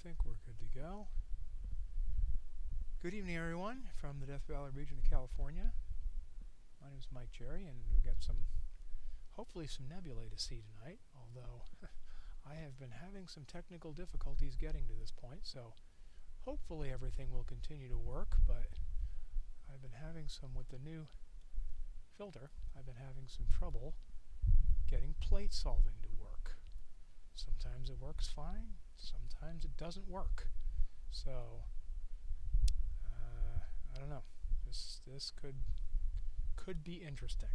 think we're good to go. Good evening, everyone, from the Death Valley region of California. My name is Mike Jerry, and we've got hopefully some nebulae to see tonight, although I have been having some technical difficulties getting to this point, so hopefully everything will continue to work, but I've been having with the new filter, I've been having some trouble getting plate solving to work. Sometimes it works fine, sometimes it doesn't work. So, I don't know. This could be interesting.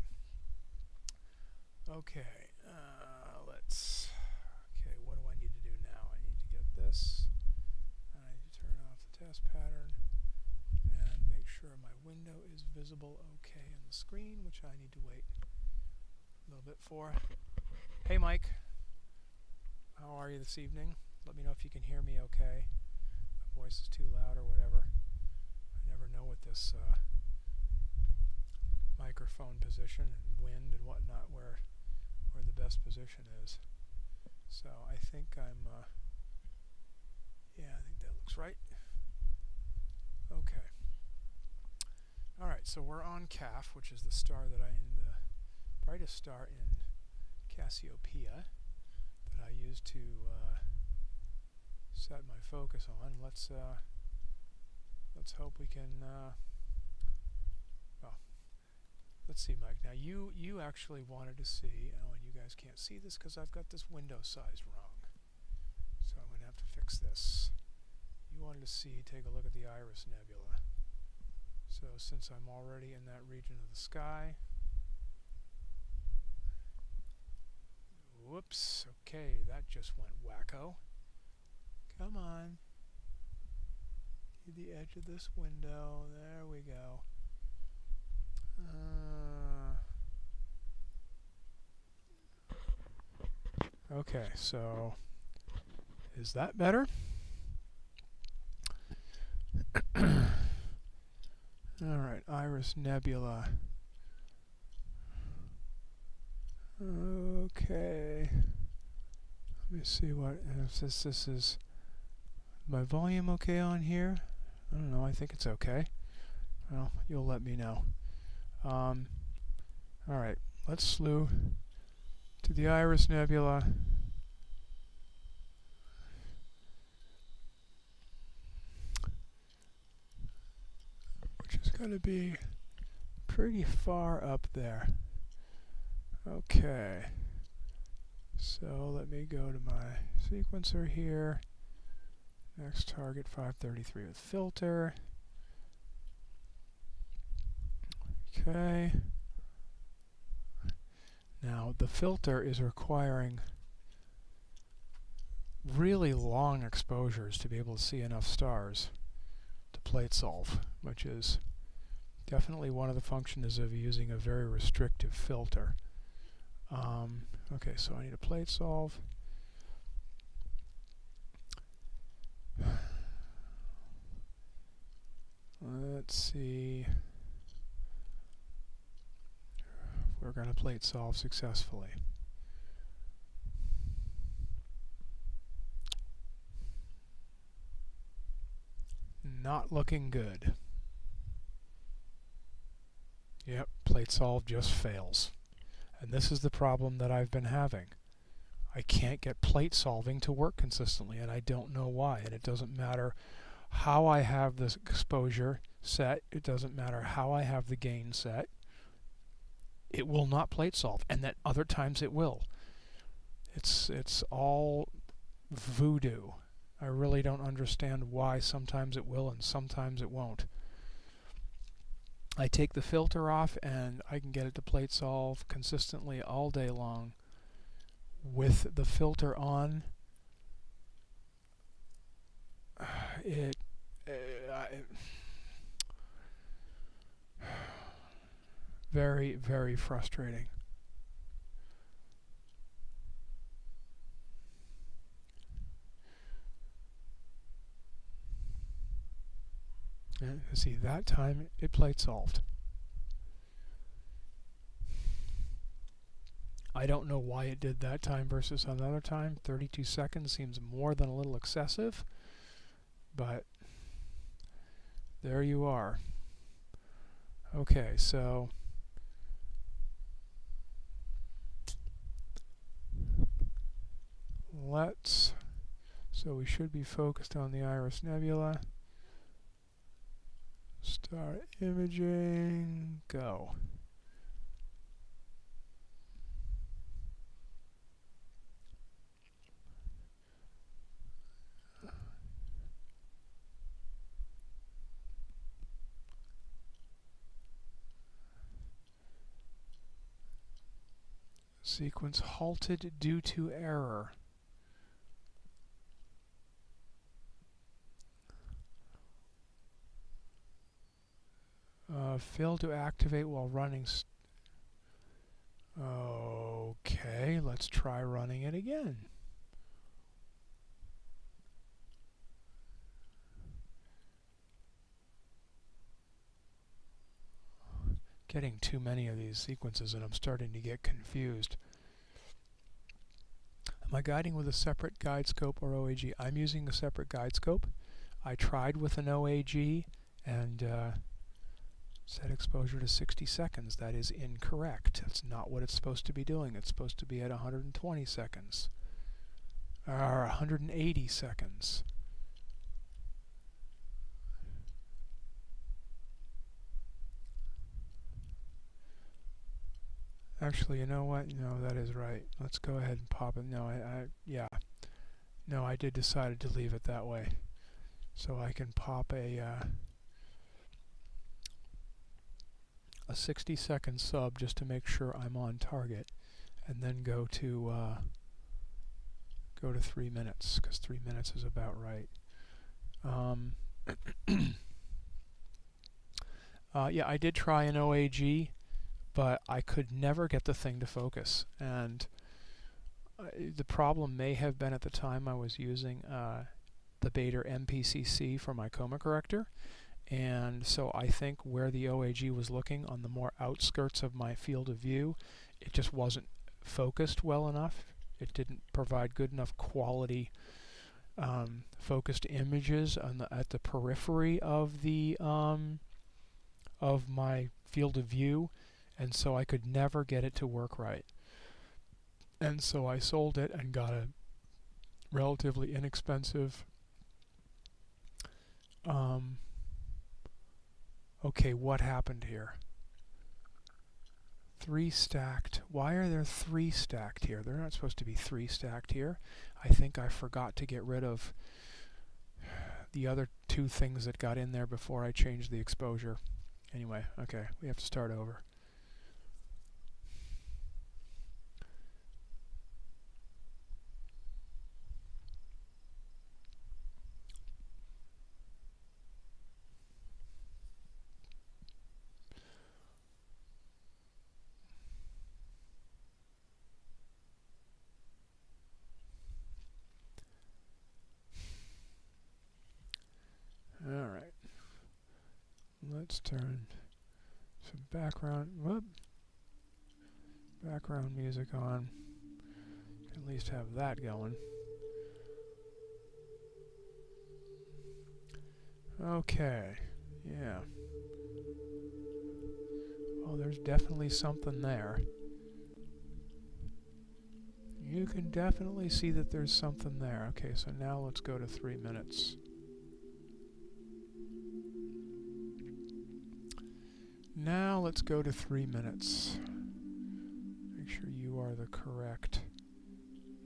Okay, okay, what do I need to do now? I need to get this. I need to turn off the test pattern and make sure my window is visible okay on the screen, which I need to wait a little bit for. Hey, Mike. How are you this evening? Let me know if you can hear me okay. My voice is too loud or whatever. I never know with this microphone position and wind and whatnot where the best position is. So I think yeah, I think that looks right. Okay. Alright, so we're on CAF, which is the brightest star in Cassiopeia that I use to set my focus on. Let's hope we can well, let's see, Mike. Now you actually wanted to see, and you guys can't see this because I've got this window size wrong, so I'm going to have to fix this. You wanted to take a look at the Iris Nebula. So since I'm already in that region of the sky, whoops, okay, that just went wacko. Come on. To the edge of this window, there we go. Okay, so is that better? Alright, Iris Nebula. Okay. Let me see what if this is my volume okay on here? I don't know, I think it's okay. Well, you'll let me know. Alright, let's slew to the Iris Nebula. Which is going to be pretty far up there. Okay. So let me go to my sequencer here. Next target 533 with filter. Okay. Now the filter is requiring really long exposures to be able to see enough stars to plate solve, which is definitely one of the functions of using a very restrictive filter. Okay, so I need a plate solve. Let's see if we're going to plate solve successfully. Not looking good. Yep, plate solve just fails. And this is the problem that I've been having. I can't get plate solving to work consistently, and I don't know why. And it doesn't matter how I have this exposure set. It doesn't matter how I have the gain set. It will not plate solve, and that other times it will. It's all voodoo. I really don't understand why sometimes it will and sometimes it won't. I take the filter off and I can get it to plate solve consistently all day long. With the filter on, very, very frustrating. And see, that time it plate solved. I don't know why it did that time versus another time. 32 seconds seems more than a little excessive. but there you are. Okay, so so we should be focused on the Iris Nebula. Start imaging, go. Sequence halted due to error. Failed to activate while running. Okay, let's try running it again. Getting too many of these sequences and I'm starting to get confused. Am I guiding with a separate guide scope or OAG? I'm using a separate guide scope. I tried with an OAG and set exposure to 60 seconds. That is incorrect. That's not what it's supposed to be doing. It's supposed to be at 120 seconds. Or 180 seconds. Actually, you know what? No, that is right. Let's go ahead and pop it. No, yeah. No, I did decide to leave it that way. So I can pop a 60-second sub just to make sure I'm on target, and then go to 3 minutes, because 3 minutes is about right. Yeah, I did try an OAG, but I could never get the thing to focus, and the problem may have been at the time I was using the Beta MPCC for my coma corrector, and so I think where the OAG was looking on the more outskirts of my field of view, it just wasn't focused well enough. It didn't provide good enough quality focused images on at the periphery of the of my field of view, and so I could never get it to work right. And so I sold it and got a relatively inexpensive okay, what happened here? 3 stacked. Why are there 3 stacked here? They're not supposed to be 3 stacked here. I think I forgot to get rid of the other 2 things that got in there before I changed the exposure. Anyway, okay, we have to start over. Alright, let's turn some background music on. At least have that going. Okay, yeah. Well, there's definitely something there. You can definitely see that there's something there. Okay, so now let's go to 3 minutes. Now let's go to 3 minutes. Make sure you are the correct.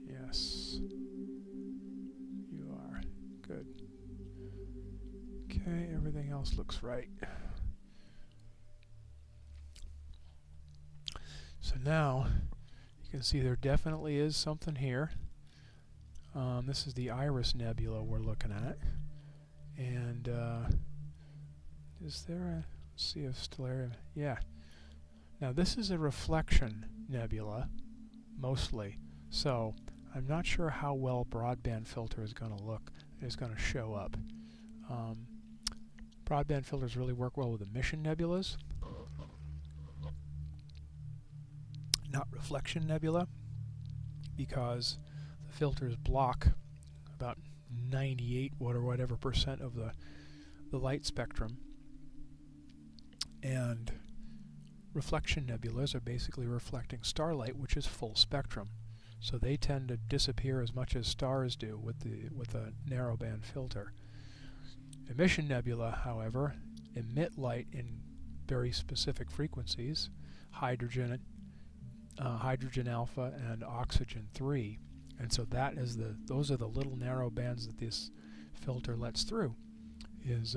Yes. You are. Good. Okay, everything else looks right. So now you can see there definitely is something here. This is the Iris Nebula we're looking at. And is there a... Let's see if Stellarium... Yeah. Now this is a reflection nebula, mostly. So I'm not sure how well broadband filter is going to look. It's going to show up. Broadband filters really work well with emission nebulas. Not reflection nebula, because the filters block about 98 or whatever percent of the light spectrum. And reflection nebulas are basically reflecting starlight, which is full spectrum. So they tend to disappear as much as stars do with a narrowband filter. Emission nebula, however, emit light in very specific frequencies, hydrogen alpha and oxygen 3, and so those are the little narrow bands that this filter lets through. Is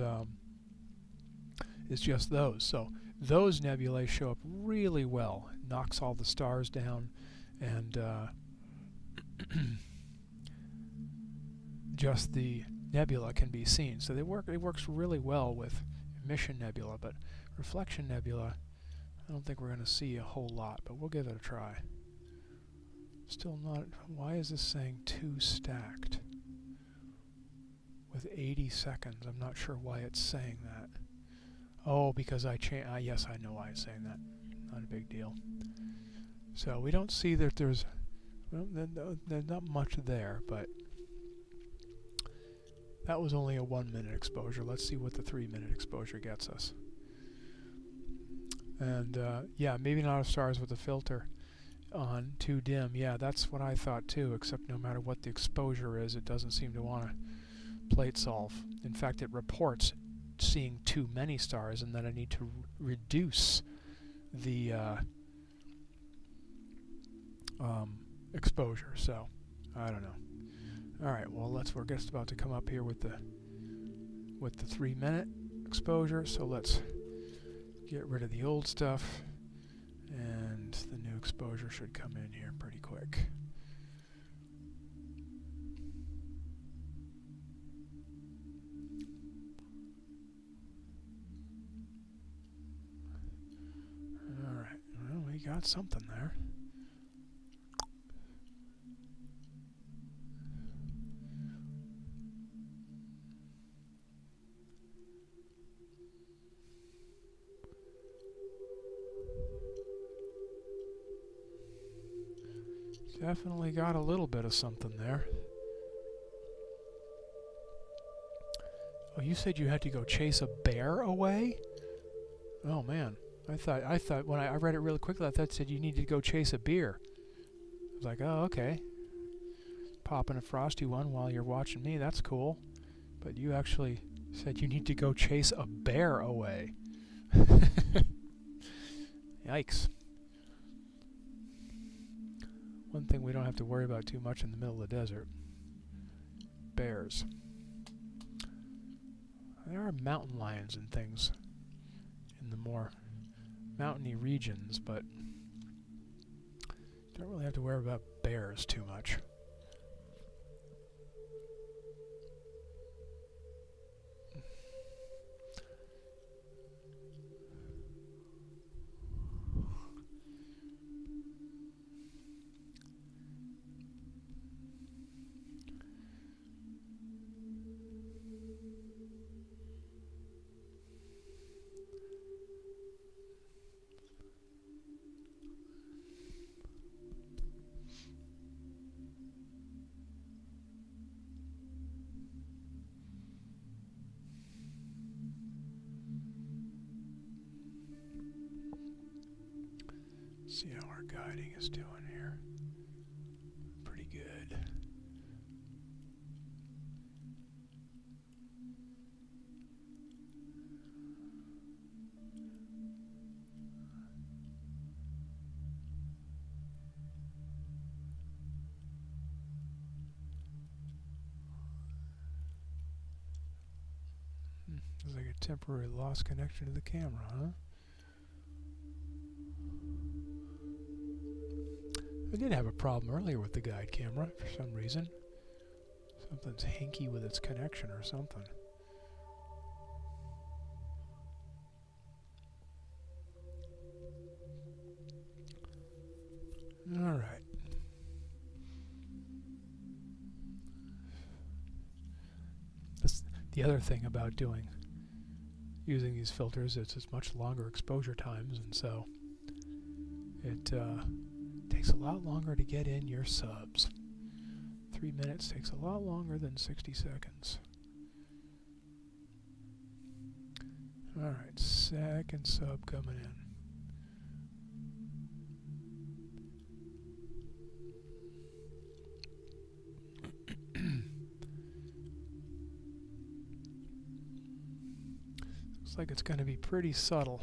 just those. So those nebulae show up really well, knocks all the stars down, and just the nebula can be seen. So it works really well with emission nebula, but reflection nebula, I don't think we're going to see a whole lot, but we'll give it a try. Still not. Why is this saying 2 stacked with 80 seconds? I'm not sure why it's saying that. Oh, because yes, I know why it's saying that. Not a big deal. So we don't see that there's not much there, but that was only a 1 minute exposure. Let's see what the 3 minute exposure gets us. And yeah, maybe not a stars with the filter on, too dim. Yeah, that's what I thought too, except no matter what the exposure is, it doesn't seem to want to plate solve. In fact, it reports seeing too many stars, and then I need to reduce the exposure. So I don't know. All right, well, we're just about to come up here with the 3 minute exposure. So let's get rid of the old stuff, and the new exposure should come in here pretty quick. Alright, well, we got something there. Definitely got a little bit of something there. Oh, you said you had to go chase a bear away? Oh man, I thought when I read it really quickly, I thought it said you needed to go chase a beer. I was like, oh, okay. Popping a frosty one while you're watching me, that's cool. But you actually said you need to go chase a bear away. Yikes. One thing we don't have to worry about too much in the middle of the desert. Bears. There are mountain lions and things in the more mountainy regions, but don't really have to worry about bears too much. See how our guiding is doing here. Pretty good. Looks like a temporary lost connection to the camera, huh? I did have a problem earlier with the guide camera for some reason. Something's hinky with its connection or something. All right. The other thing about using these filters is it's much longer exposure times, and so it takes a lot longer to get in your subs. 3 minutes takes a lot longer than 60 seconds. Alright, second sub coming in. Looks like it's going to be pretty subtle.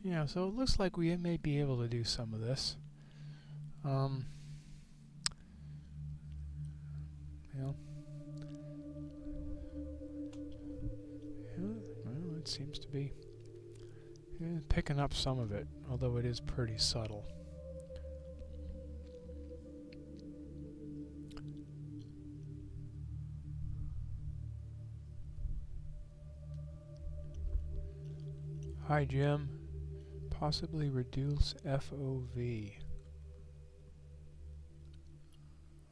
Yeah, so it looks like we may be able to do some of this. Yeah, well, it seems to be picking up some of it, although it is pretty subtle. Hi, Jim. Possibly reduce FOV.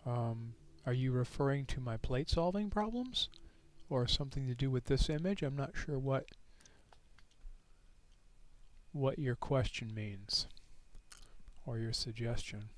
Are you referring to my plate solving problems? Or something to do with this image? I'm not sure what your question means. Or your suggestion.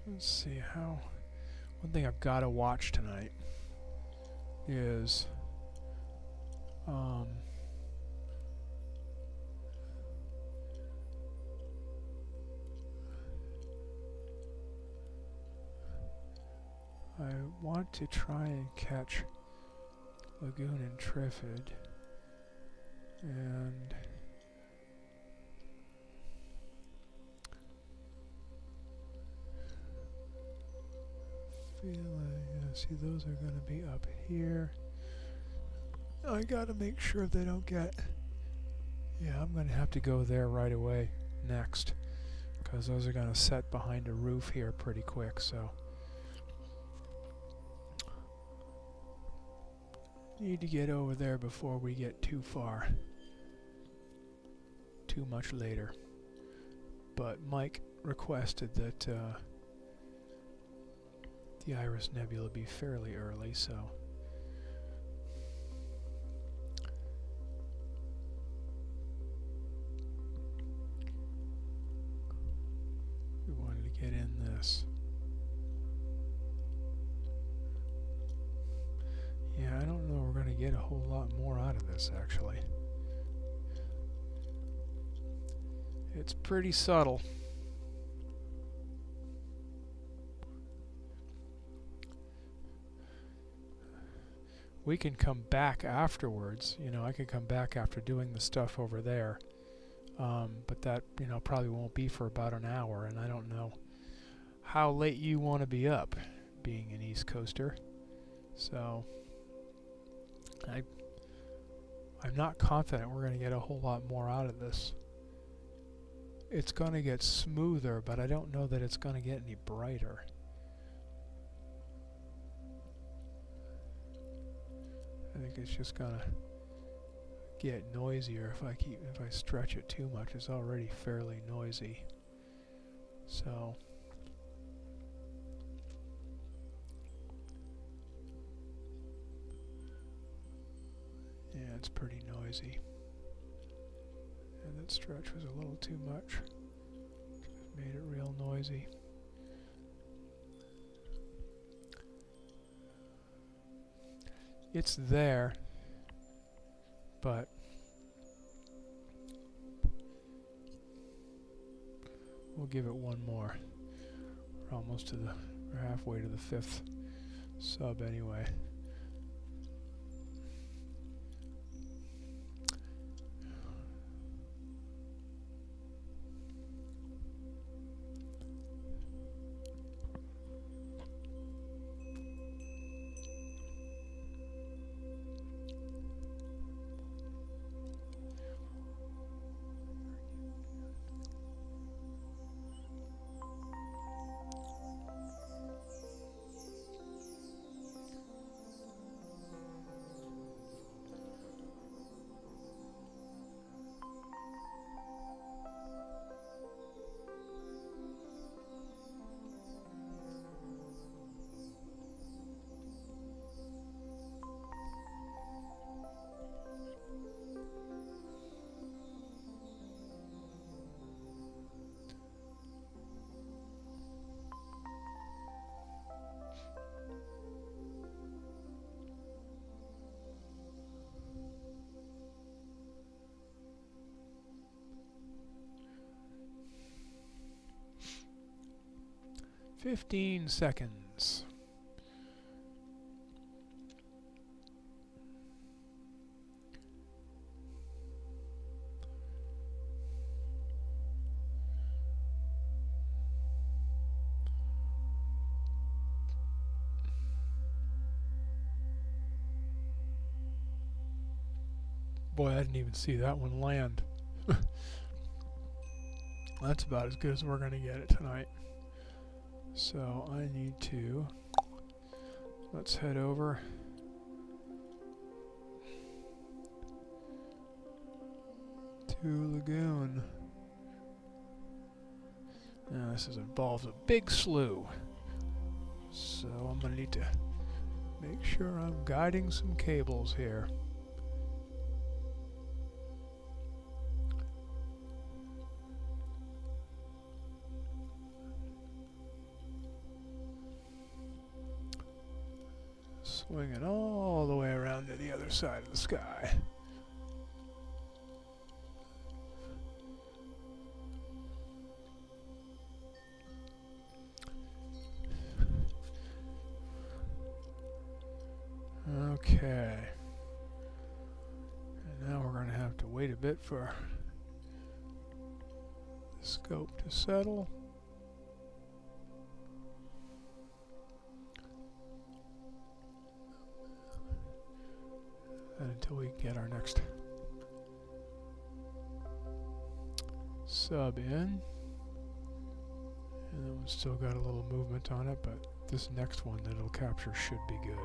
Let's see how... One thing I've got to watch tonight is I want to try and catch Lagoon and Trifid, and see, those are going to be up here. I got to make sure they don't get. Yeah, I'm going to have to go there right away next, because those are going to set behind a roof here pretty quick. So need to get over there before we get too far, too much later. But Mike requested that the Iris Nebula be fairly early, so we wanted to get in this. Yeah, I don't know we're going to get a whole lot more out of this, actually. It's pretty subtle. We can come back afterwards. You know, I can come back after doing the stuff over there. But that, you know, probably won't be for about an hour, and I don't know how late you want to be up, being an East Coaster. So I'm not confident we're going to get a whole lot more out of this. It's going to get smoother, but I don't know that it's going to get any brighter. I think it's just going to get noisier if I stretch it too much. It's already fairly noisy. So yeah, it's pretty noisy. And that stretch was a little too much. Just made it real noisy. It's there, but we'll give it one more. We're almost to we're halfway to the 5th sub anyway. "15 seconds. Boy, I didn't even see that one land. That's about as good as we're going to get it tonight. So I need to, let's head over to Lagoon. Now this involves a big slough, so I'm going to need to make sure I'm guiding some cables here. Swinging all the way around to the other side of the sky. Okay. And now we're going to have to wait a bit for the scope to settle. And until we get our next sub in. And then we've still got a little movement on it, but this next one that it'll capture should be good.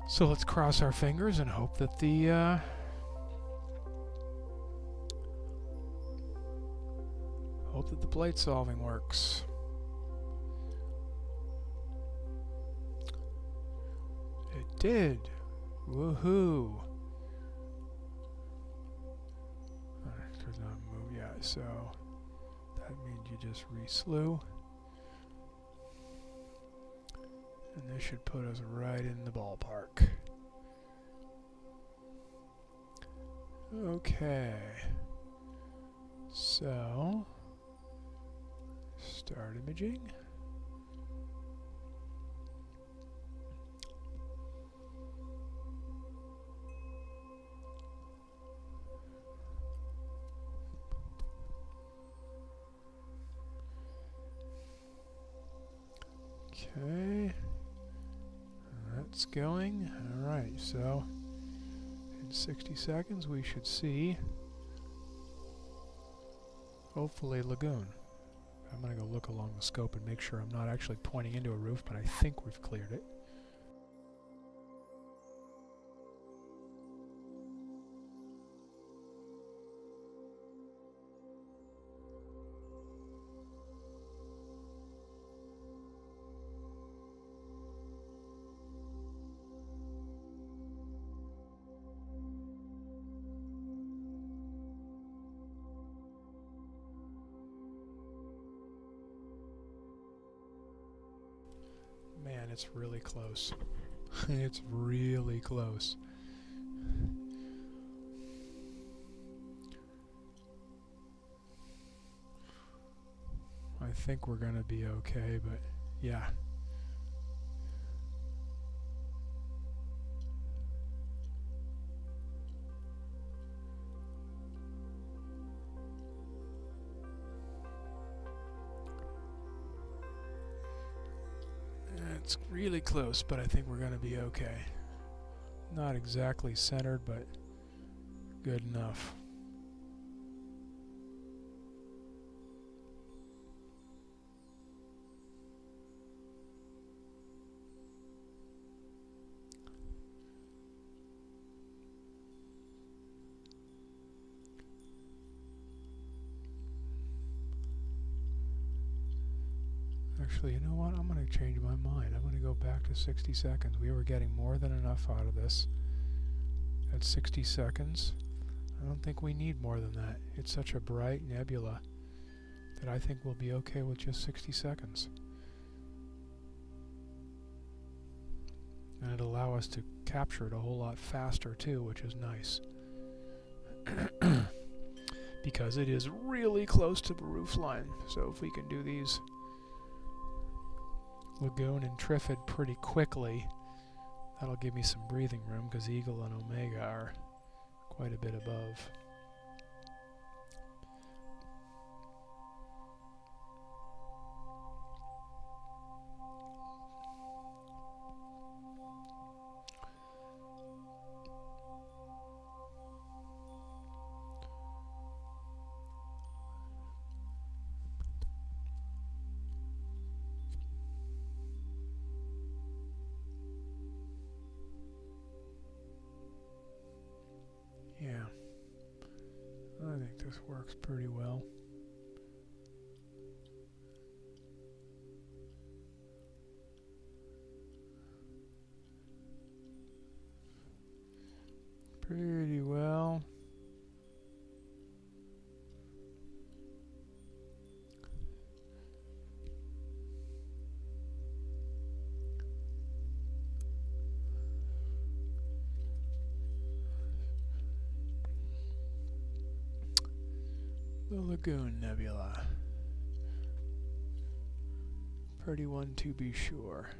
So let's cross our fingers and hope that the plate solving works. It did. Woohoo! Does not move yet, so that means you just re-slew. And this should put us right in the ballpark. Okay. So, start imaging. Okay. That's going. Alright, so in 60 seconds we should see, hopefully, lagoon. I'm going to go look along the scope and make sure I'm not actually pointing into a roof, but I think we've cleared it. Man, it's really close. It's really close. I think we're gonna be okay, but yeah. It's really close, but I think we're going to be okay. Not exactly centered, but good enough. Actually, you know what? I'm going to change my mind. I'm going to go back to 60 seconds. We were getting more than enough out of this at 60 seconds. I don't think we need more than that. It's such a bright nebula that I think we'll be okay with just 60 seconds. And it'll allow us to capture it a whole lot faster too, which is nice. Because it is really close to the roof line. So if we can do these Lagoon and Trifid pretty quickly, that'll give me some breathing room, because Eagle and Omega are quite a bit above. Yeah, I think this works pretty well. Pretty well. The Lagoon Nebula. Pretty one to be sure.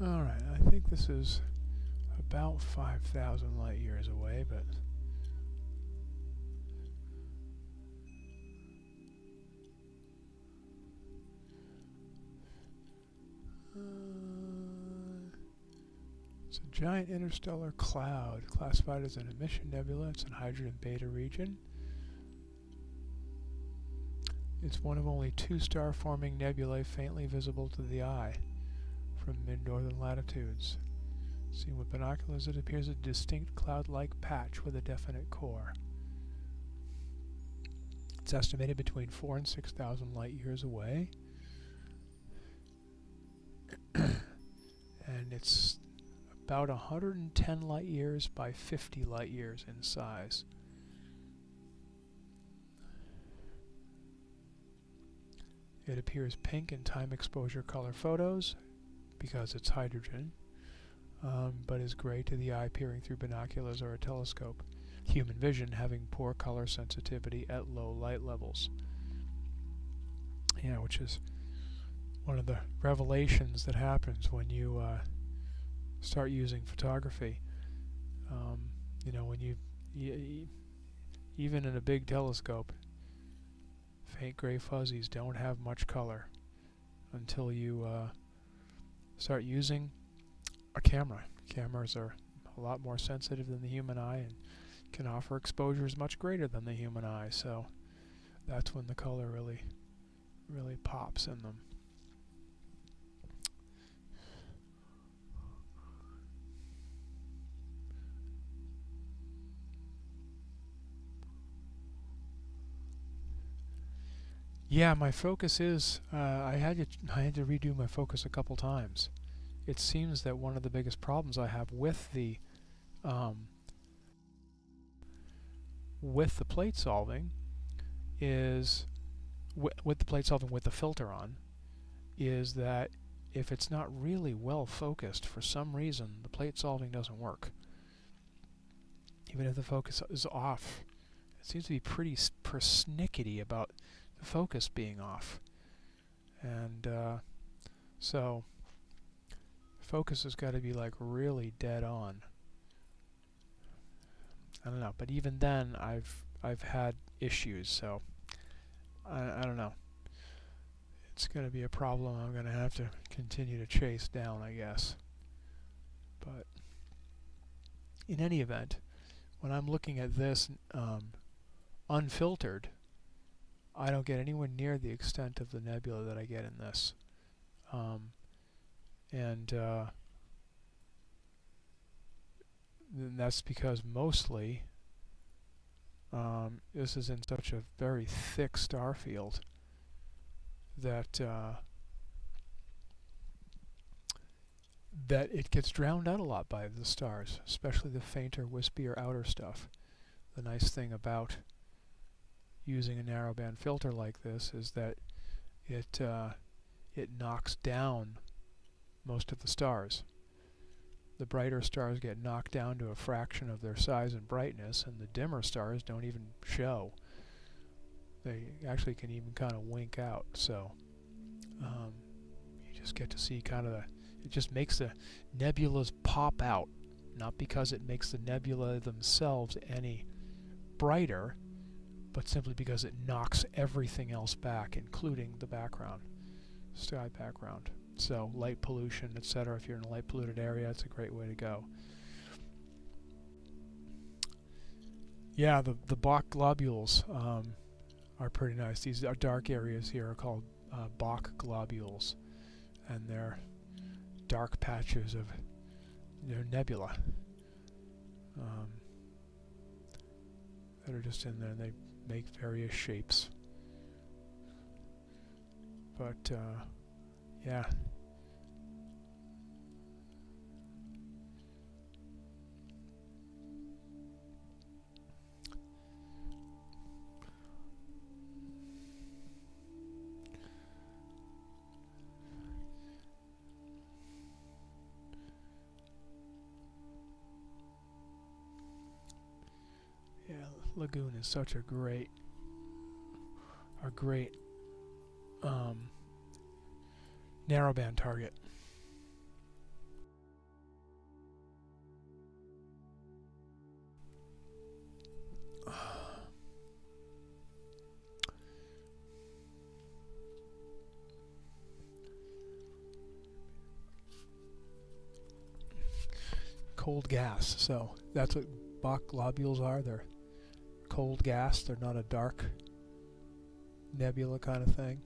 Alright, I think this is about 5,000 light years away, but it's a giant interstellar cloud classified as an emission nebula. It's in hydrogen beta region. It's one of only 2 star-forming nebulae faintly visible to the eye from mid-northern latitudes. Seen with binoculars, it appears a distinct cloud-like patch with a definite core. It's estimated between 4,000 and 6,000 light years away. And it's about 110 light years by 50 light years in size. It appears pink in time exposure color photos because it's hydrogen, but is gray to the eye peering through binoculars or a telescope. Human vision having poor color sensitivity at low light levels. Yeah, which is one of the revelations that happens when you start using photography. You know, when you even in a big telescope, faint gray fuzzies don't have much color until you start using a camera. Cameras are a lot more sensitive than the human eye and can offer exposures much greater than the human eye, so that's when the color really pops in them. Yeah, my focus is, I had to redo my focus a couple times. It seems that one of the biggest problems I have with the plate solving is, with the plate solving with the filter on, is that if it's not really well focused, for some reason the plate solving doesn't work. Even if the focus is off, it seems to be pretty persnickety about the focus being off. And so focus has got to be like really dead on. I don't know, but even then I've had issues, so I don't know. It's going to be a problem I'm going to have to continue to chase down, I guess. But in any event, when I'm looking at this unfiltered, I don't get anywhere near the extent of the nebula that I get in this. And that's because mostly this is in such a very thick star field that that it gets drowned out a lot by the stars, especially the fainter, wispier outer stuff. The nice thing about using a narrowband filter like this is that it knocks down most of the stars. The brighter stars get knocked down to a fraction of their size and brightness, and the dimmer stars don't even show. They actually can even kind of wink out, so you just get to see kind of it just makes the nebulas pop out, not because it makes the nebula themselves any brighter, but simply because it knocks everything else back, including the background, sky background. So light pollution, etc. If you're in a light polluted area, it's a great way to go. Yeah, the Bok globules are pretty nice. These are dark areas here are called Bok globules, and they're dark patches of nebula that are just in there, and they make various shapes. But yeah. Yeah, Lagoon is such a great narrowband target. cold gas. So that's what Bach globules are. They're cold gas. They're not a dark nebula kind of thing.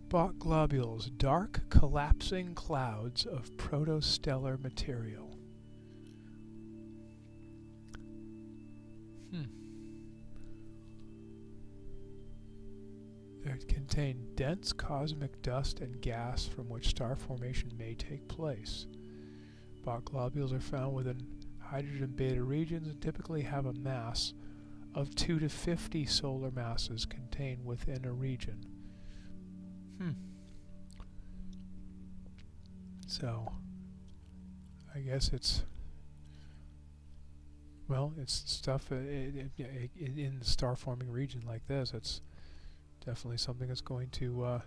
Bach globules, dark collapsing clouds of protostellar material. They contain dense cosmic dust and gas from which star formation may take place. Bach globules are found within hydrogen beta regions and typically have a mass of 2 to 50 solar masses contained within a region. So, I guess it's, well, it's stuff in the star-forming region like this. It's definitely something that's going to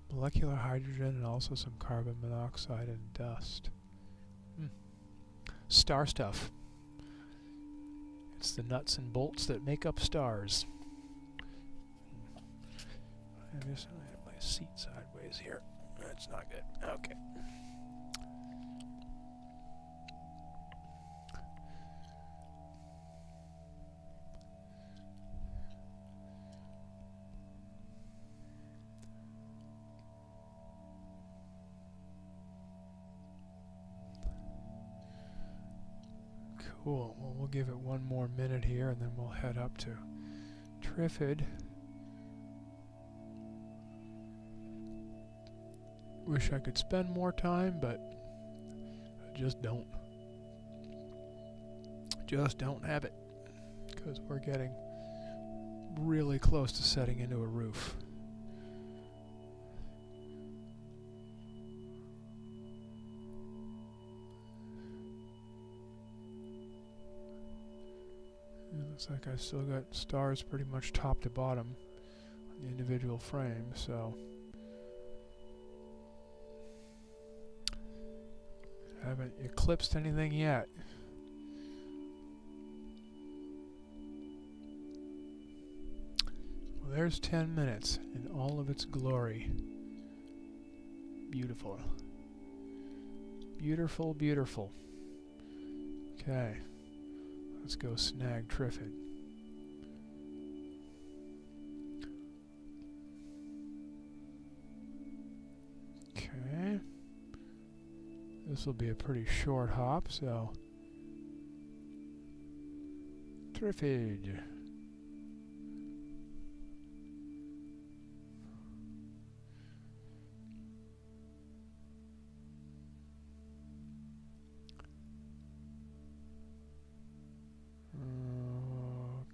molecular hydrogen and also some carbon monoxide and dust. Star stuff. It's the nuts and bolts that make up stars. I just have my seat sideways here. That's not good. Okay. Cool. Well, we'll give it one more minute here and then we'll head up to Trifid. Wish I could spend more time, but I just don't. Just don't have it, because we're getting really close to setting into a roof. It looks like I've still got stars pretty much top to bottom on the individual frame, so haven't eclipsed anything yet. Well, there's 10 minutes in all of its glory. Beautiful. Beautiful, beautiful. Okay. Let's go snag Trifid. Okay. This will be a pretty short hop, so Trifid.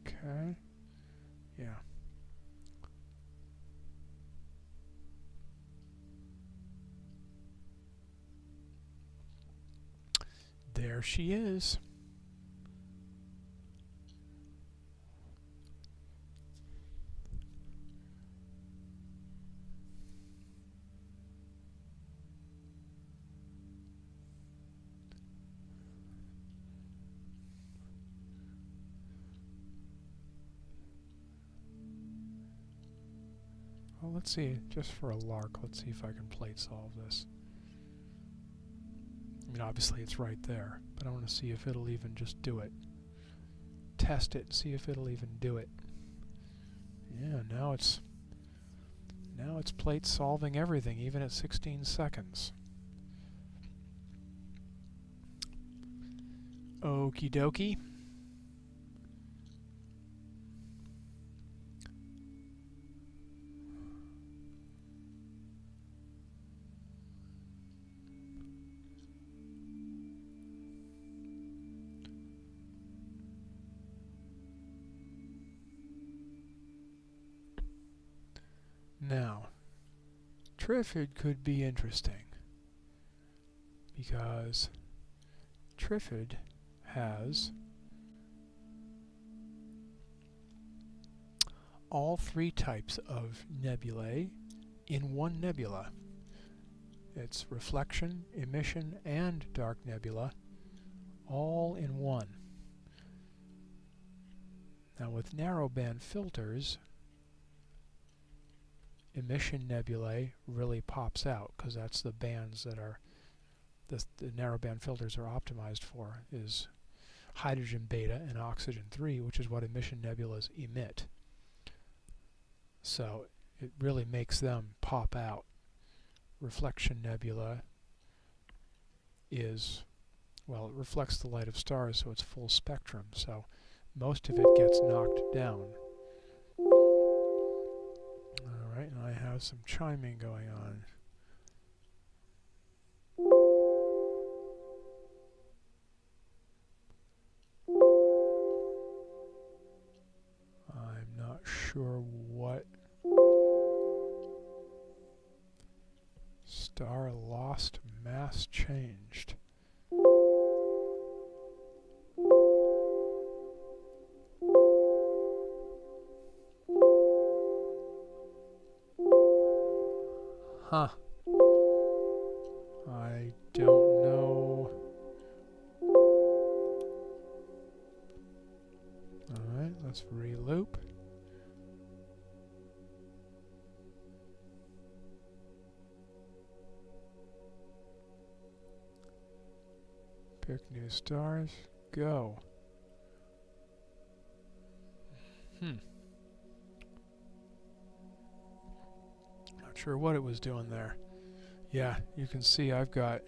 Okay. Yeah. There she is. Well, let's see, just for a lark, let's see if I can plate solve this. I mean, obviously it's right there, but I want to see if it'll even just do it. Test it, see if it'll even do it. Yeah, now it's plate solving everything, even at 16 seconds. Okie dokie. Now, Trifid could be interesting because Trifid has all three types of nebulae in one nebula. It's reflection, emission, and dark nebula, all in one. Now with narrowband filters, emission nebulae really pops out, because that's the bands that are the narrowband filters are optimized for, is hydrogen beta and oxygen 3, which is what emission nebulas emit. So it really makes them pop out. Reflection nebula is, well, it reflects the light of stars, so it's full spectrum, so most of it gets knocked down. Alright, and I have some chiming going on. I'm not sure what star lost mass changed. Huh. I don't know. Alright, let's re-loop. Pick new stars. Go. Not sure what it was doing there. Yeah, you can see I've got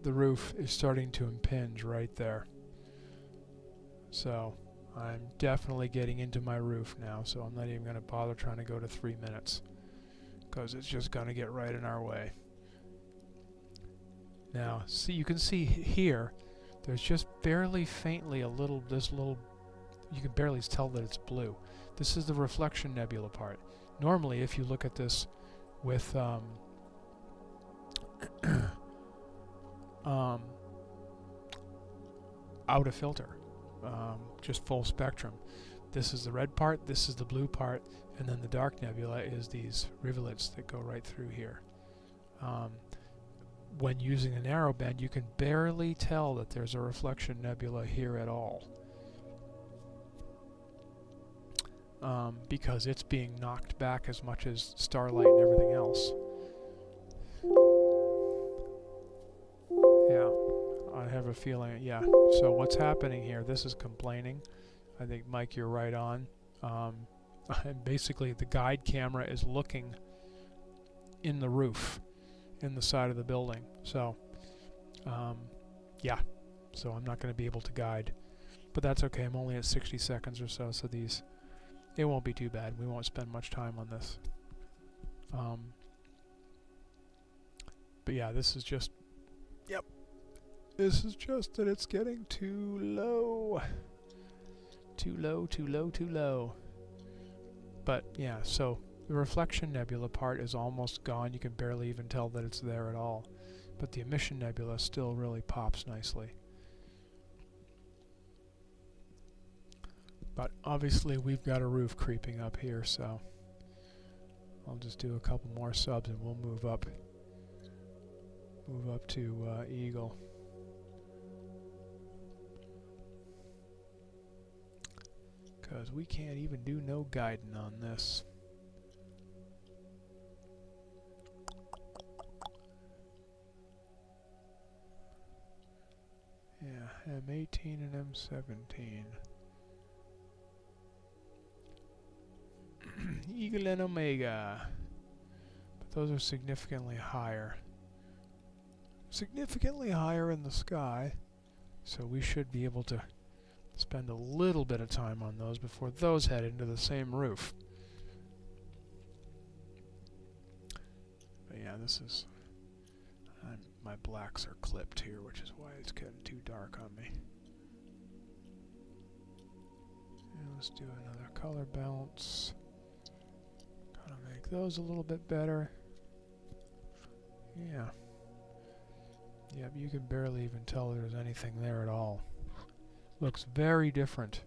the roof is starting to impinge right there. So I'm definitely getting into my roof now, so I'm not even going to bother trying to go to 3 minutes, because it's just going to get right in our way. Now, see, you can see here, there's just barely faintly a little, you can barely tell that it's blue. This is the reflection nebula part. Normally, if you look at this with out of filter, just full spectrum, this is the red part, this is the blue part, and then the dark nebula is these rivulets that go right through here. When using a narrowband, you can barely tell that there's a reflection nebula here at all, because it's being knocked back as much as starlight and everything else. Yeah, I have a feeling, yeah. So what's happening here, this is complaining. I think, Mike, you're right on. And basically, the guide camera is looking in the roof, in the side of the building. So, yeah. So I'm not going to be able to guide. But that's okay. I'm only at 60 seconds or so, so these, it won't be too bad. We won't spend much time on this. But yeah, this is just, yep. This is just that it's getting too low. Too low, too low, too low. But yeah, so the reflection nebula part is almost gone. You can barely even tell that it's there at all. But the emission nebula still really pops nicely. But obviously we've got a roof creeping up here, so I'll just do a couple more subs and we'll move up to Eagle. Because we can't even do no guiding on this. Yeah, M18 and M17. Eagle and Omega. But those are significantly higher. Significantly higher in the sky. So we should be able to spend a little bit of time on those before those head into the same roof. But yeah, this is... my blacks are clipped here, which is why it's getting too dark on me. And let's do another color balance. Gotta make those a little bit better. Yeah. Yep, you can barely even tell there's anything there at all. Looks very different.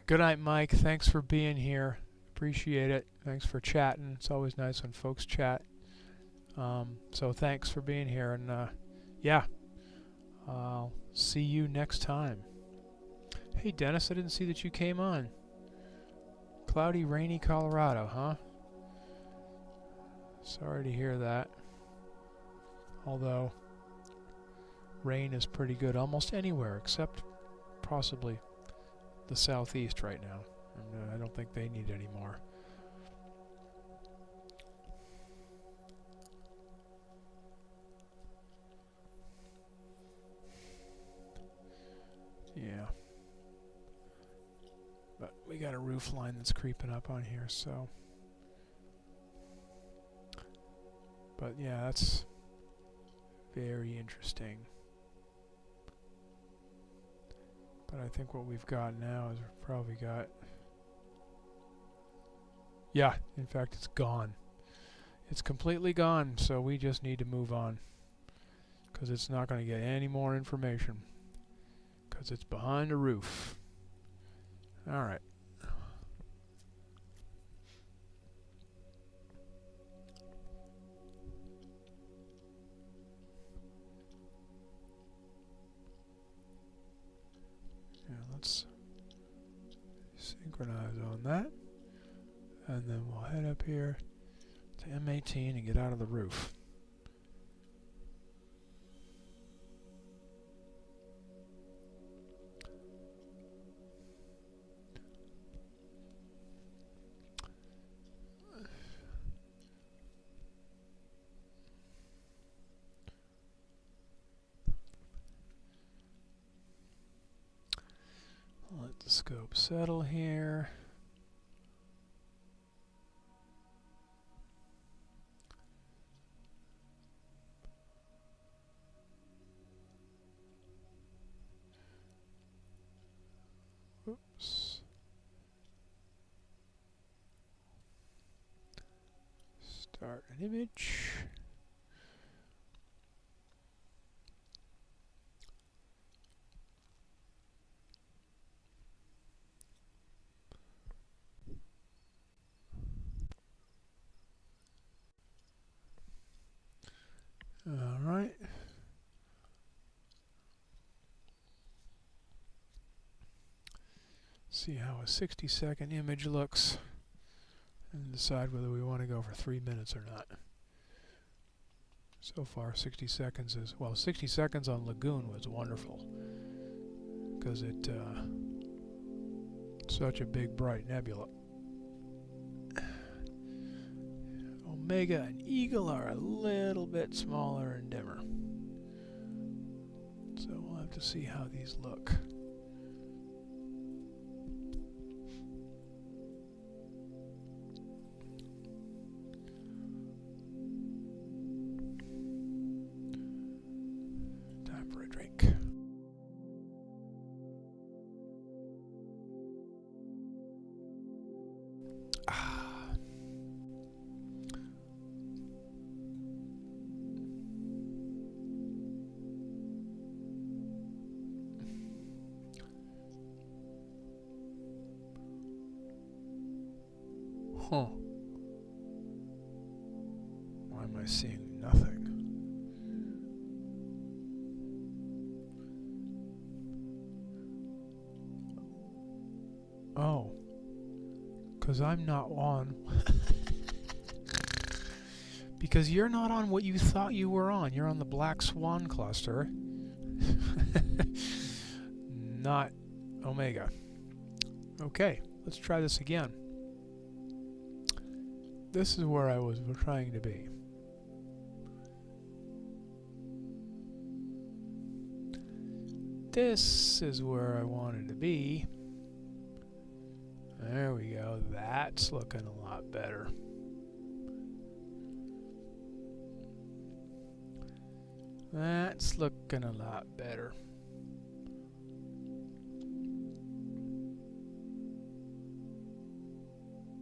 Good night, Mike. Thanks for being here. Appreciate it. Thanks for chatting. It's always nice when folks chat. So thanks for being here. And yeah, I'll see you next time. Hey, Dennis, I didn't see that you came on. Cloudy, rainy Colorado, huh? Sorry to hear that. Although, rain is pretty good almost anywhere except possibly the southeast right now. And I don't think they need any more. Yeah. But we got a roof line that's creeping up on here, so. But yeah, that's very interesting. But I think what we've got now is we've probably got... Yeah, in fact, it's gone. It's completely gone, so we just need to move on. Because it's not going to get any more information. Because it's behind a roof. Alright. Yeah, let's synchronize on that. And then we'll head up here to M18 and get out of the roof. Let the scope settle here. Oops. Start an image. All right. See how a 60-second image looks and decide whether we want to go for 3 minutes or not. So far 60 seconds is, well, 60 seconds on Lagoon was wonderful because it's such a big bright nebula. Omega and Eagle are a little bit smaller and dimmer. So we'll have to see how these look. Time for a drink. Huh. Why am I seeing nothing? Oh. 'Cause I'm not on. Because you're not on what you thought you were on. You're on the Black Swan cluster. Not Omega. Okay, let's try this again. This is where I was trying to be. This is where I wanted to be. There we go. That's looking a lot better. That's looking a lot better.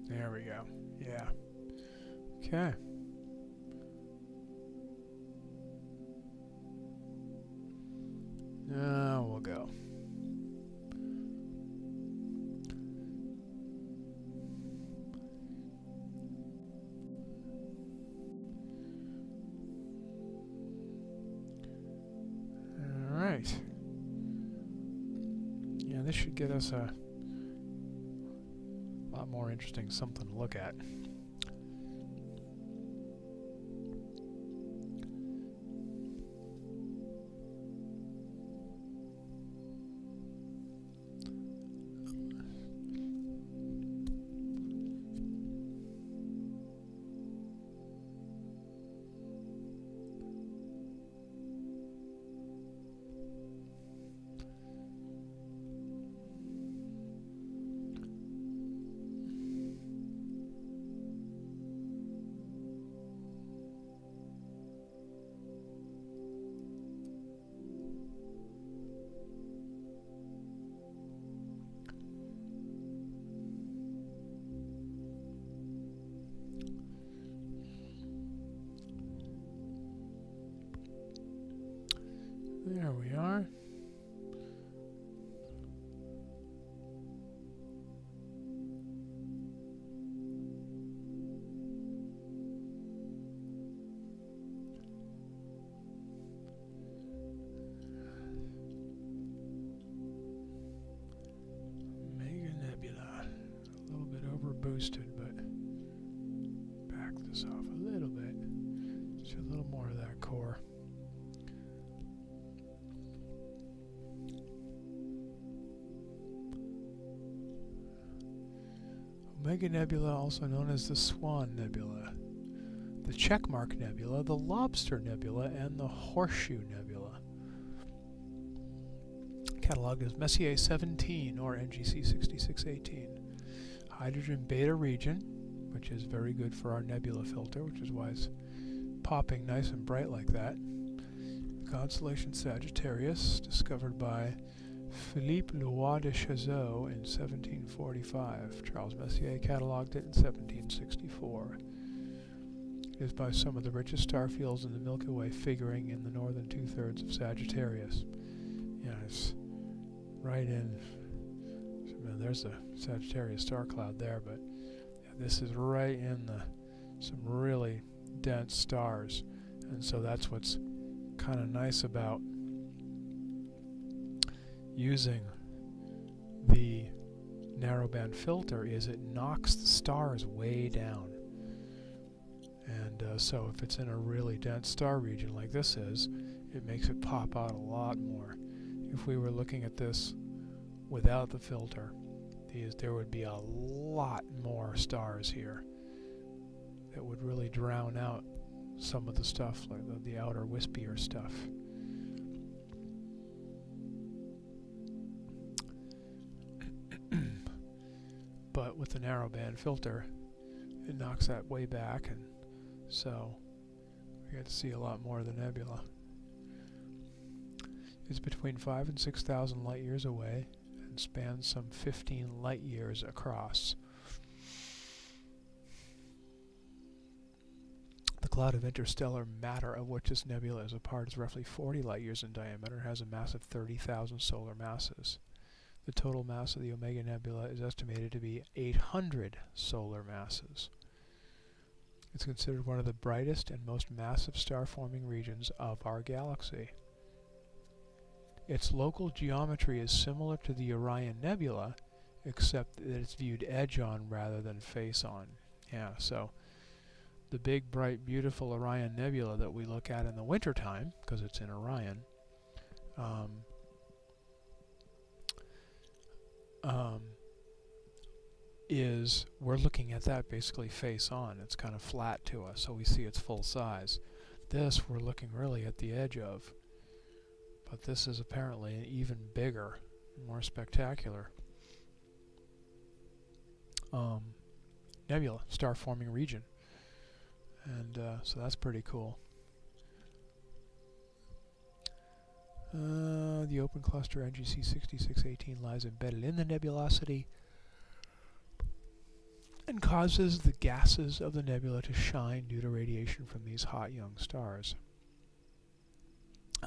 There we go. Yeah. Okay. We'll go. Alright. Yeah, this should get us a lot more interesting something to look at. There we are. Mega Nebula. A little bit over boosted, but back this off a little bit. Just a little more of that core. Omega Nebula, also known as the Swan Nebula, the Checkmark Nebula, the Lobster Nebula, and the Horseshoe Nebula. Cataloged as Messier 17 or NGC 6618. Hydrogen beta region, which is very good for our nebula filter, which is why it's popping nice and bright like that. Constellation Sagittarius, discovered by Philippe Leroy de Chazeau in 1745. Charles Messier catalogued it in 1764. It is by some of the richest star fields in the Milky Way, figuring in the northern two-thirds of Sagittarius. Yeah, it's right in. There's the Sagittarius star cloud there, but yeah, this is right in some really dense stars, and so that's what's kind of nice about using the narrowband filter, is it knocks the stars way down. And so if it's in a really dense star region like this is, it makes it pop out a lot more. If we were looking at this without the filter, there would be a lot more stars here that would really drown out some of the stuff, like the outer wispier stuff. But with the narrowband filter, it knocks that way back, and so we get to see a lot more of the nebula. It's between 5,000 and 6,000 light years away and spans some 15 light years across. The cloud of interstellar matter of which this nebula is a part is roughly 40 light years in diameter and has a mass of 30,000 solar masses. The total mass of the Omega Nebula is estimated to be 800 solar masses. It's considered one of the brightest and most massive star-forming regions of our galaxy. Its local geometry is similar to the Orion Nebula, except that it's viewed edge-on rather than face-on. Yeah, so the big, bright, beautiful Orion Nebula that we look at in the wintertime, because it's in Orion, we're looking at that basically face on. It's kind of flat to us, so we see its full size. This we're looking really at the edge of, but this is apparently an even bigger, more spectacular nebula, star-forming region, and so that's pretty cool. The open cluster NGC 6618 lies embedded in the nebulosity and causes the gases of the nebula to shine due to radiation from these hot young stars.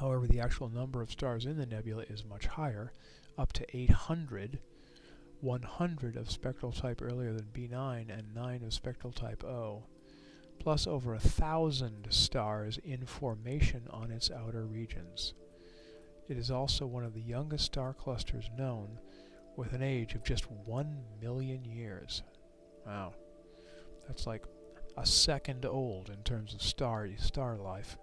However, the actual number of stars in the nebula is much higher, up to 800, 100 of spectral type earlier than B9 and 9 of spectral type O, plus over 1,000 stars in formation on its outer regions. It is also one of the youngest star clusters known, with an age of just 1 million years. Wow. That's like a second old in terms of star life.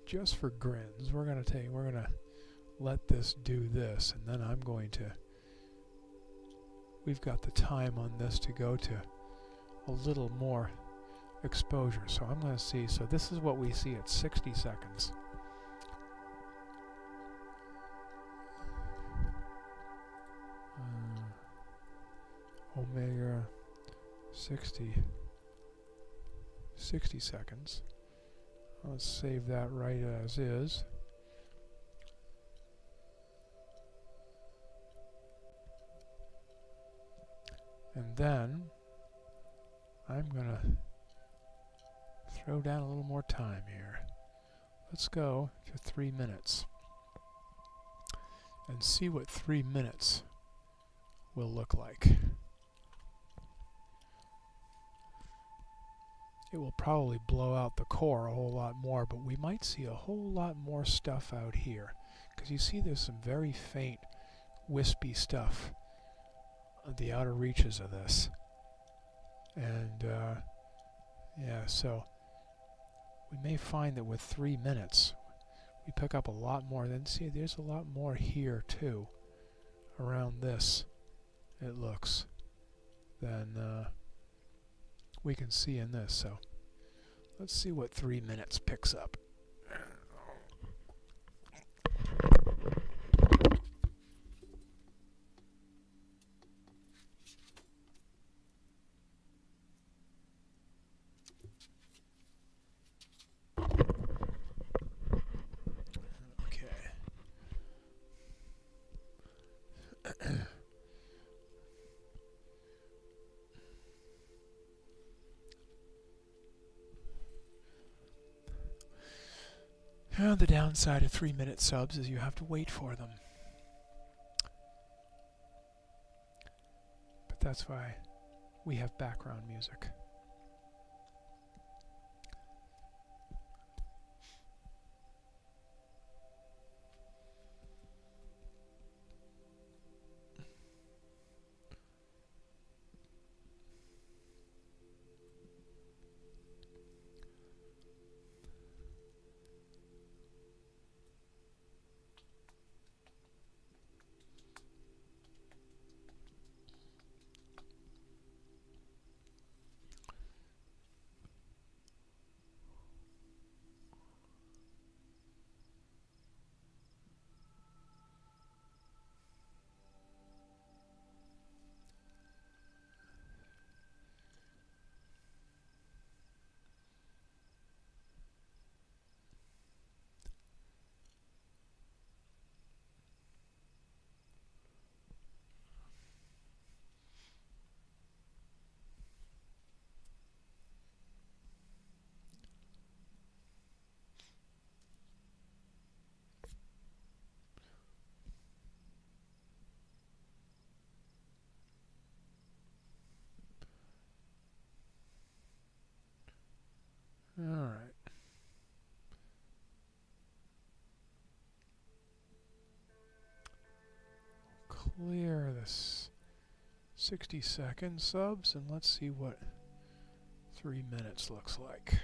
Just for grins, we're gonna let this do this, and then I'm going to, we've got the time on this to go to a little more exposure. So I'm going to see, so this is what we see at 60 seconds. Omega 60 seconds. Let's save that right as is. And then I'm going to throw down a little more time here. Let's go to 3 minutes and see what 3 minutes will look like. It will probably blow out the core a whole lot more, but we might see a whole lot more stuff out here, because you see there's some very faint wispy stuff at the outer reaches of this. And yeah, so we may find that with 3 minutes we pick up a lot more. Then see, there's a lot more here too around this, it looks, than we can see in this. So let's see what 3 minutes picks up. The downside of 3-minute subs is you have to wait for them. But that's why we have background music. All right. Clear this 60-second subs, and let's see what 3 minutes looks like.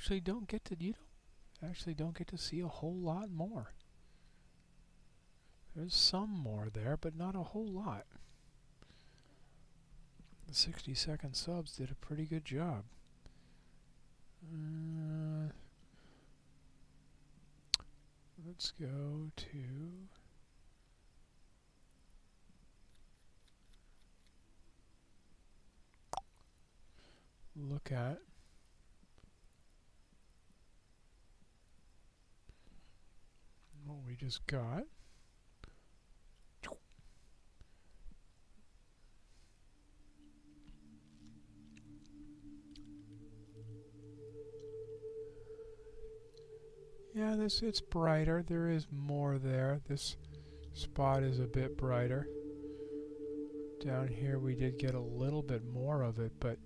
actually don't get to see a whole lot more. There's some more there, but not a whole lot. The 60-second subs did a pretty good job. Let's go to look at what we just got. Yeah, it's brighter. There is more there. This spot is a bit brighter. Down here we did get a little bit more of it, but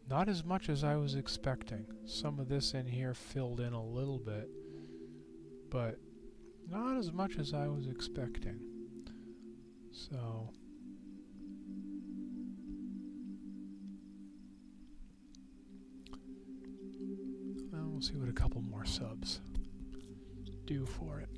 not as much as I was expecting. Some of this in here filled in a little bit, but not as much as I was expecting. So well, we'll see what a couple more subs do for it.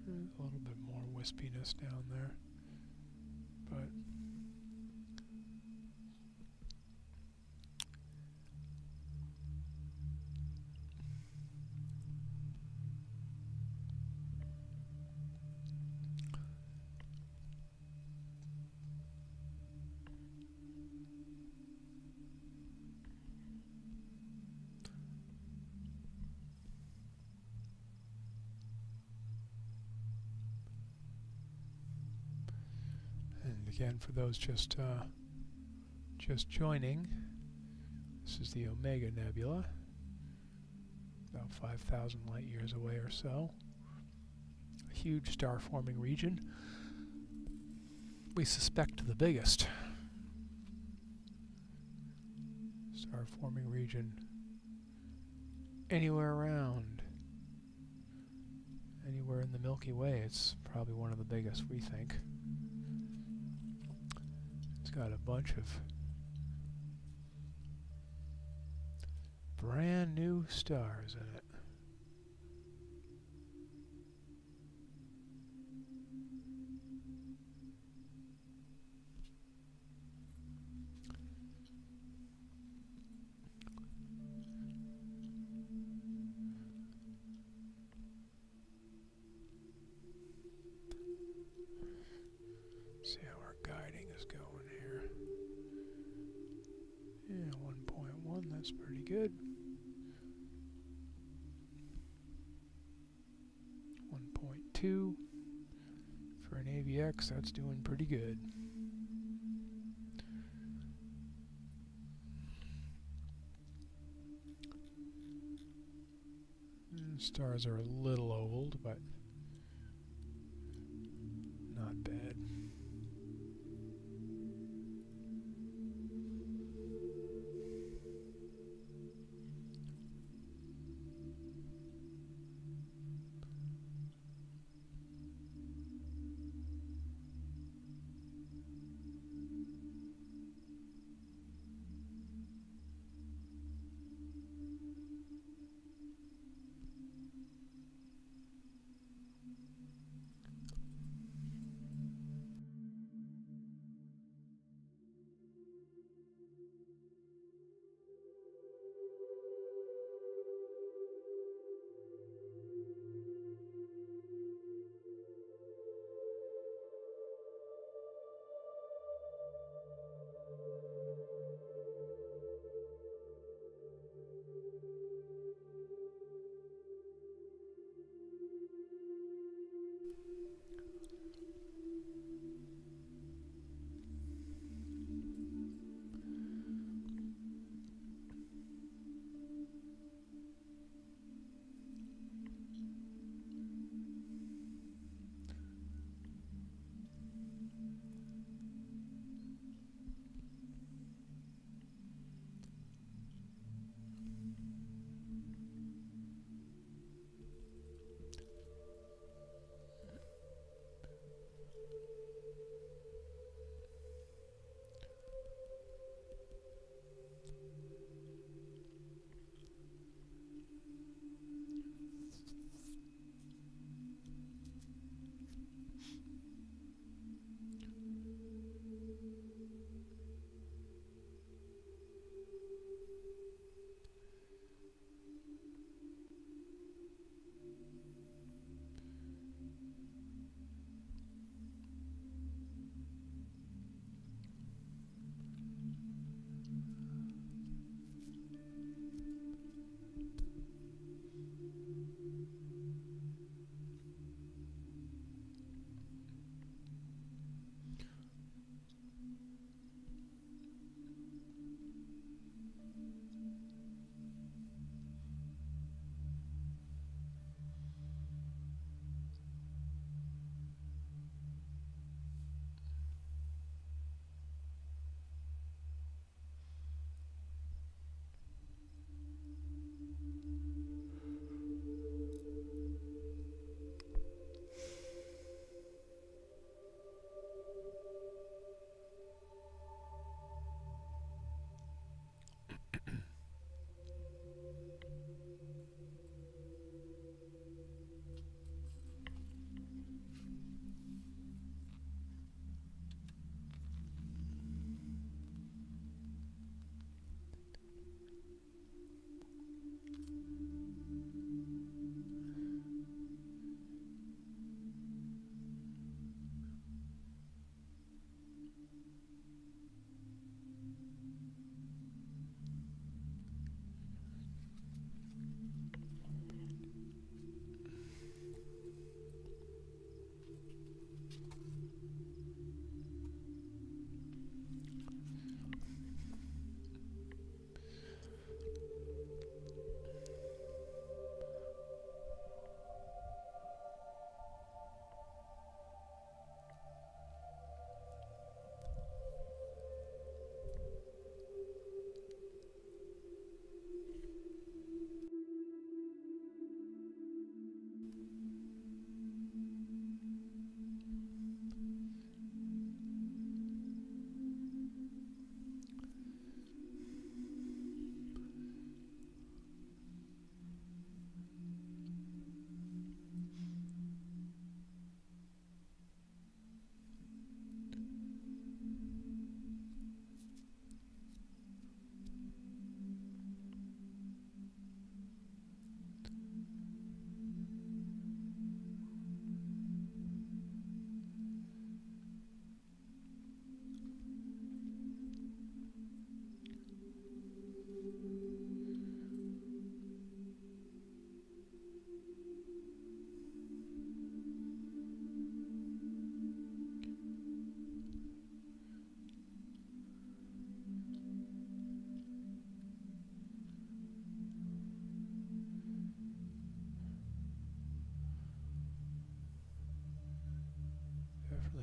There's a little bit more wispiness down there, but again, for those just joining, this is the Omega Nebula, about 5,000 light years away or so. A huge star-forming region. We suspect the biggest star-forming region anywhere around. Anywhere in the Milky Way, it's probably one of the biggest, we think. It's got a bunch of brand new stars in it. See how our guiding is going here. Yeah, 1.1, that's pretty good. 1.2 for an AVX, that's doing pretty good. Stars are a little ovaled, but not bad.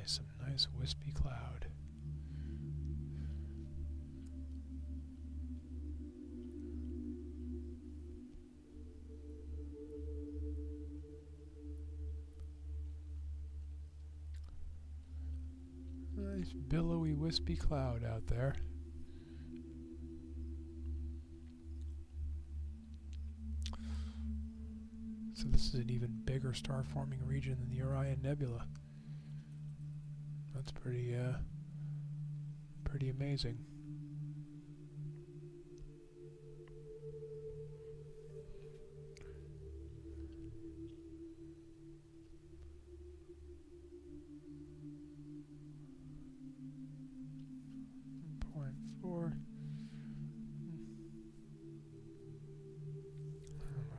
some nice wispy cloud. Nice billowy wispy cloud out there. So this is an even bigger star-forming region than the Orion Nebula. That's pretty amazing.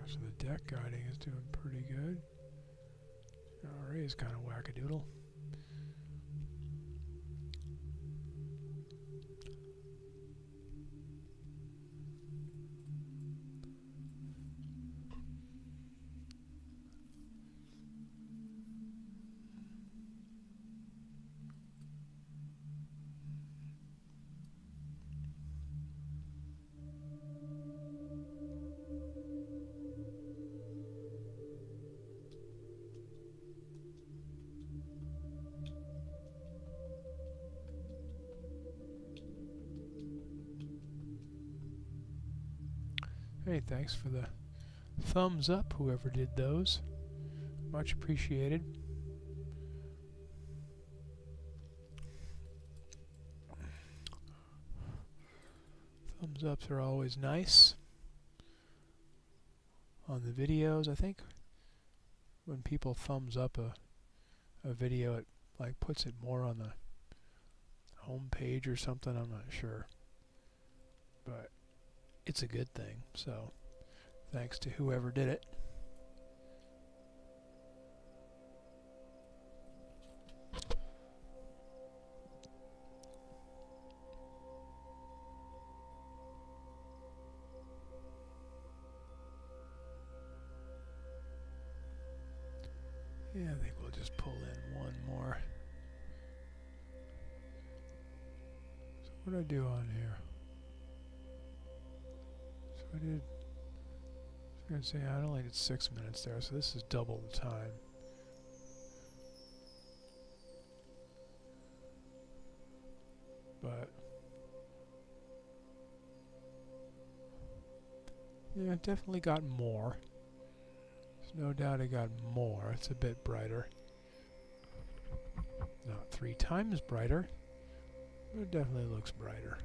So the deck guiding is doing pretty good. RA is kind of wackadoodle. Hey, thanks for the thumbs up, whoever did those. Much appreciated. Thumbs ups are always nice on the videos. I think when people thumbs up a video, it like puts it more on the home page or something. I'm not sure, but it's a good thing, so thanks to whoever did it. Yeah, I think we'll just pull in one more. So what do I do on here? I was going to say I only did 6 minutes there, so this is double the time. But yeah, it definitely got more. There's no doubt it got more. It's a bit brighter. Not 3 times brighter, but it definitely looks brighter.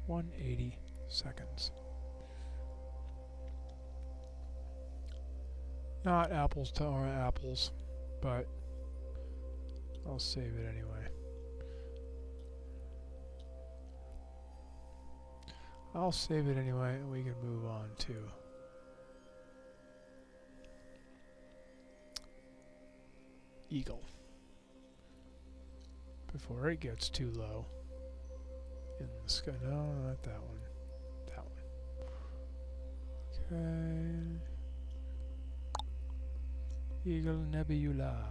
180 seconds. Not apples to apples, but I'll save it anyway. I'll save it anyway, and we can move on to Eagle before it gets too low in the sky. No, not that one. That one. Okay. Eagle Nebula.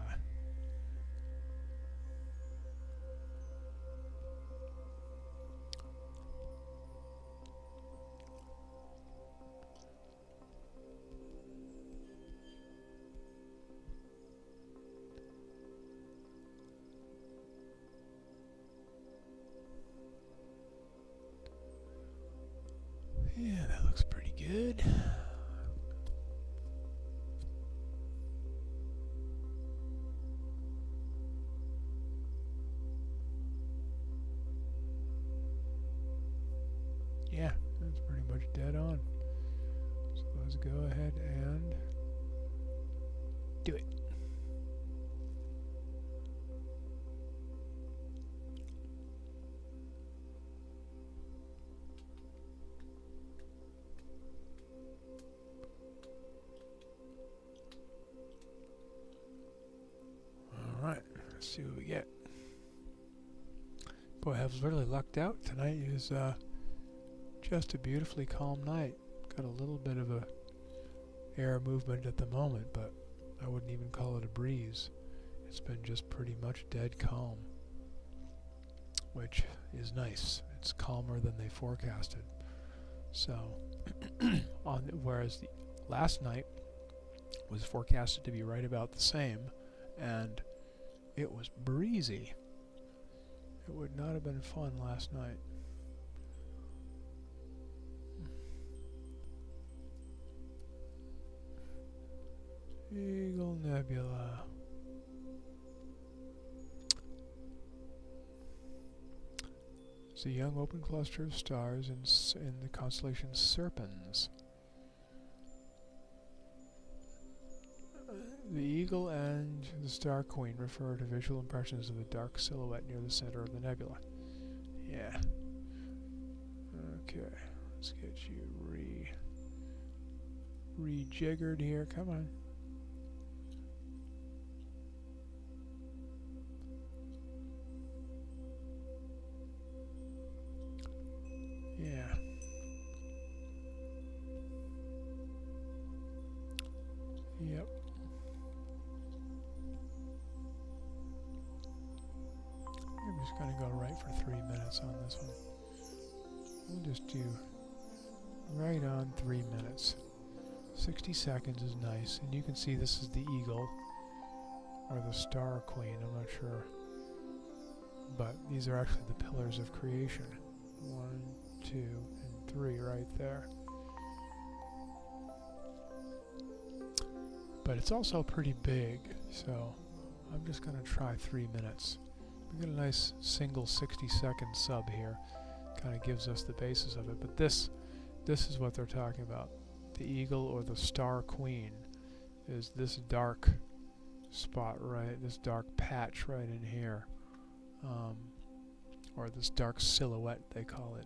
Yeah, that looks pretty good. Yeah, that's pretty much dead on. So let's go ahead and do it. Alright, let's see what we get. Boy, I was really lucked out. Tonight is just a beautifully calm night. Got a little bit of a air movement at the moment, but I wouldn't even call it a breeze. It's been just pretty much dead calm, which is nice. It's calmer than they forecasted. So, whereas the last night was forecasted to be right about the same, and it was breezy. It would not have been fun last night. Eagle Nebula. It's a young open cluster of stars in the constellation Serpens. The eagle and the star queen refer to visual impressions of the dark silhouette near the center of the nebula. Yeah. Okay, let's get you rejiggered here. Come on. Yeah. Yep. I'm just going to go right for 3 minutes on this one. We'll just do right on 3 minutes. 60 seconds is nice. And you can see this is the eagle, or the star queen, I'm not sure. But these are actually the pillars of creation. 1, 2, and 3 right there. But it's also pretty big, so I'm just going to try 3 minutes. We get a nice single 60-second sub here. Kind of gives us the basis of it. But this is what they're talking about. The eagle, or the star queen, is this dark spot, right? This dark patch right in here. Or this dark silhouette, they call it.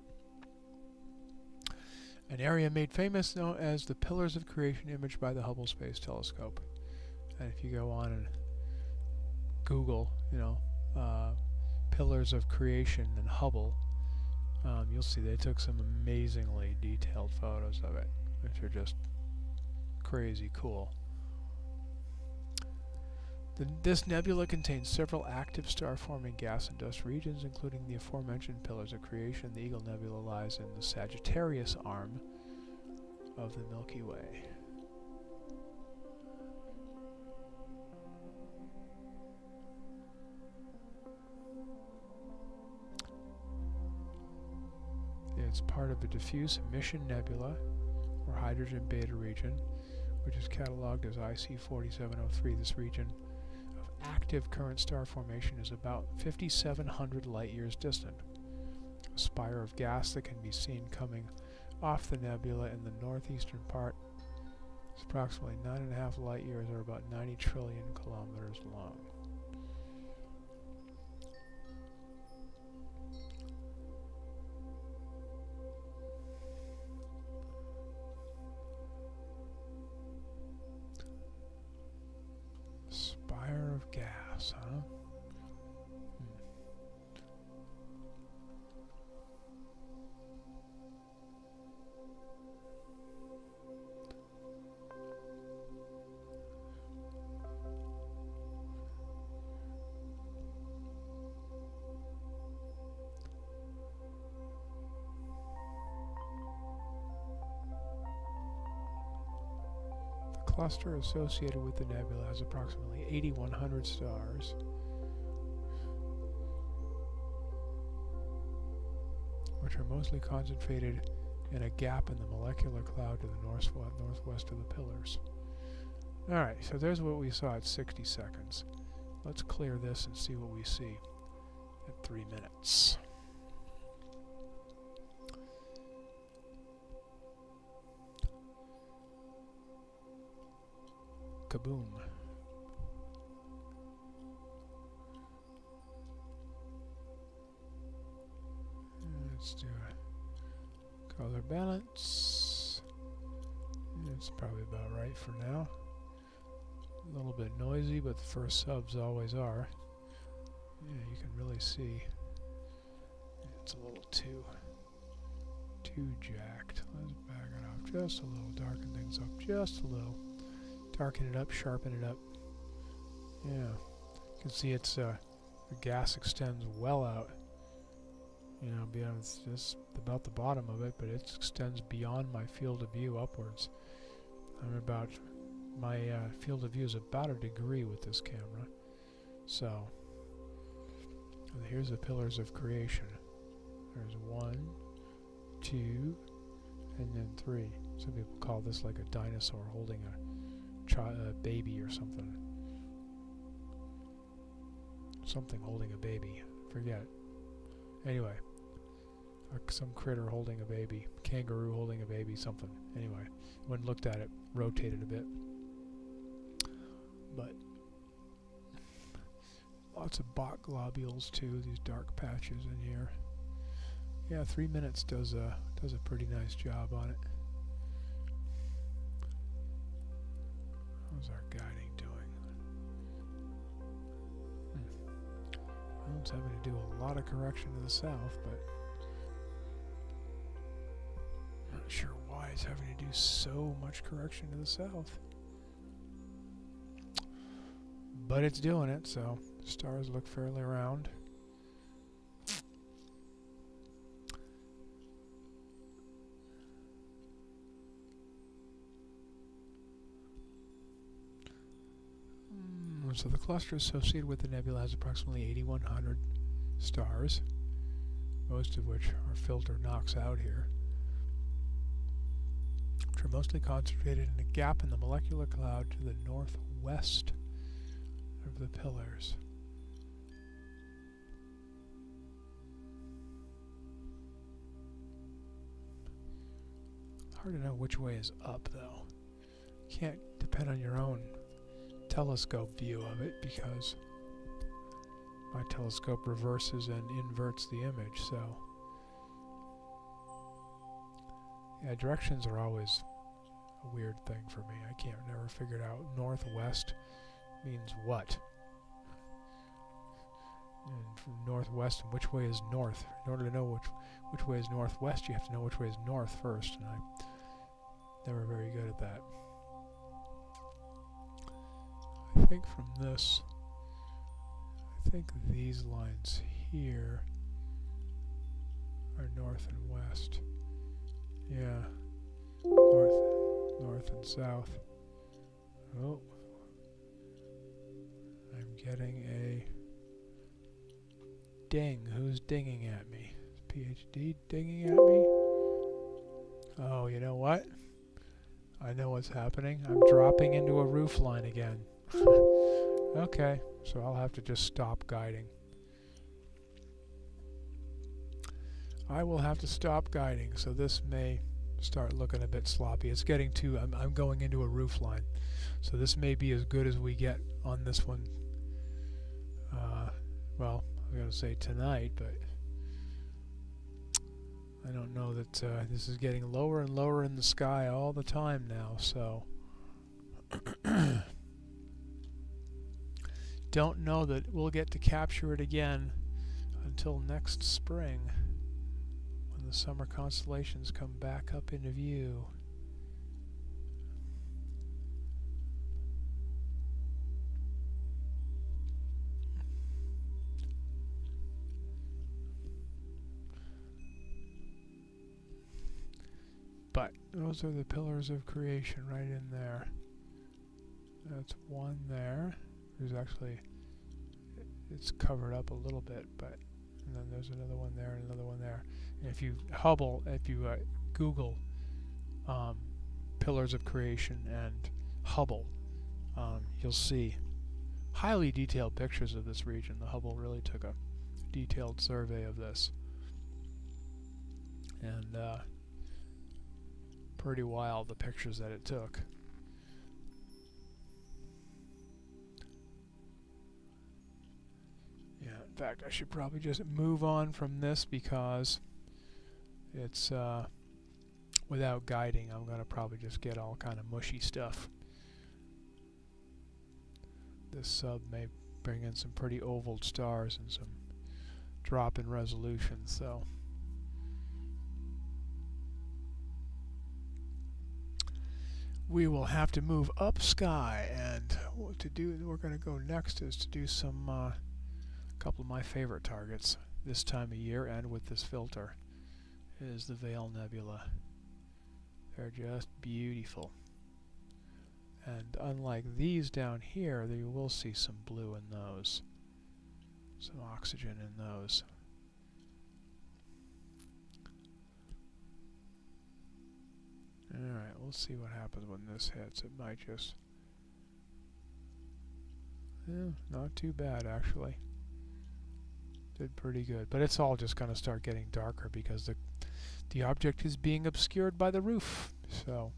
An area made famous known as the Pillars of Creation imaged by the Hubble Space Telescope. And if you go on and Google, Pillars of Creation and Hubble, you'll see they took some amazingly detailed photos of it, which are just crazy cool. This nebula contains several active star-forming gas and dust regions, including the aforementioned Pillars of Creation. The Eagle Nebula lies in the Sagittarius arm of the Milky Way. It's part of a diffuse emission nebula, or hydrogen beta region, which is cataloged as IC 4703. This region active current star formation is about 5,700 light-years distant. A spire of gas that can be seen coming off the nebula in the northeastern part is approximately 9.5 light-years, or about 90 trillion kilometers long. Of gas, huh? The cluster associated with the nebula has approximately 8,100 stars, which are mostly concentrated in a gap in the molecular cloud to the northwest of the pillars. Alright, so there's what we saw at 60 seconds. Let's clear this and see what we see at 3 minutes. Kaboom. Let's do a color balance. It's probably about right for now. A little bit noisy, but the first subs always are. Yeah, you can really see it's a little too too jacked. Let's back it up just a little, darken things up just a little. Darken it up, sharpen it up. Yeah, you can see it's the gas extends well out. You know, beyond, it's just about the bottom of it, but it extends beyond my field of view upwards. My field of view is about a degree with this camera. So, here's the pillars of creation. There's 1, 2, and then 3. Some people call this like a dinosaur holding a baby or something. Something holding a baby. Forget. Anyway. Some critter holding a baby. Kangaroo holding a baby, something. Anyway. When looked at it, rotated a bit. But lots of Bach globules too, these dark patches in here. Yeah, 3 minutes does a pretty nice job on it. How's our guiding doing? Well, it's having to do a lot of correction to the south, but I'm not sure why it's having to do so much correction to the south. But it's doing it, so stars look fairly round. So the cluster associated with the nebula has approximately 8,100 stars, most of which our filter knocks out here, which are mostly concentrated in a gap in the molecular cloud to the northwest of the pillars. Hard to know which way is up, though. Can't depend on your own telescope view of it, because my telescope reverses and inverts the image, so yeah, directions are always a weird thing for me. I can't never figure it out. Northwest means what? And from northwest, and which way is north? In order to know which way is northwest, you have to know which way is north first, and I'm never very good at that. I think from this, I think these lines here are north and west. Yeah, north and south. Oh, I'm getting a ding. Who's dinging at me? Is PhD dinging at me? Oh, you know what? I know what's happening. I'm dropping into a roof line again. Okay, so I'll have to just stop guiding. I will have to stop guiding, so this may start looking a bit sloppy. It's getting to, I'm going into a roof line, so this may be as good as we get on this one. Well, I'm going to say tonight, but I don't know that this is getting lower and lower in the sky all the time now, so don't know that we'll get to capture it again until next spring, when the summer constellations come back up into view. But those are the pillars of creation right in there. That's one there. There's actually, it's covered up a little bit, but, and then there's another one there and another one there. And if you Google pillars of creation and Hubble, you'll see highly detailed pictures of this region. The Hubble really took a detailed survey of this. And pretty wild, the pictures that it took. Yeah, in fact, I should probably just move on from this, because it's without guiding, I'm going to probably just get all kind of mushy stuff. This sub may bring in some pretty oval stars and some drop in resolution, so we will have to move up sky, and what to do, we're going to go next is to do some a couple of my favorite targets this time of year and with this filter is the Veil Nebula. They're just beautiful, and unlike these down here, you will see some blue in those, some oxygen in those. Alright, we'll see what happens when this hits. It might just... yeah, not too bad actually. Did pretty good. But it's all just going to start getting darker because the object is being obscured by the roof. So,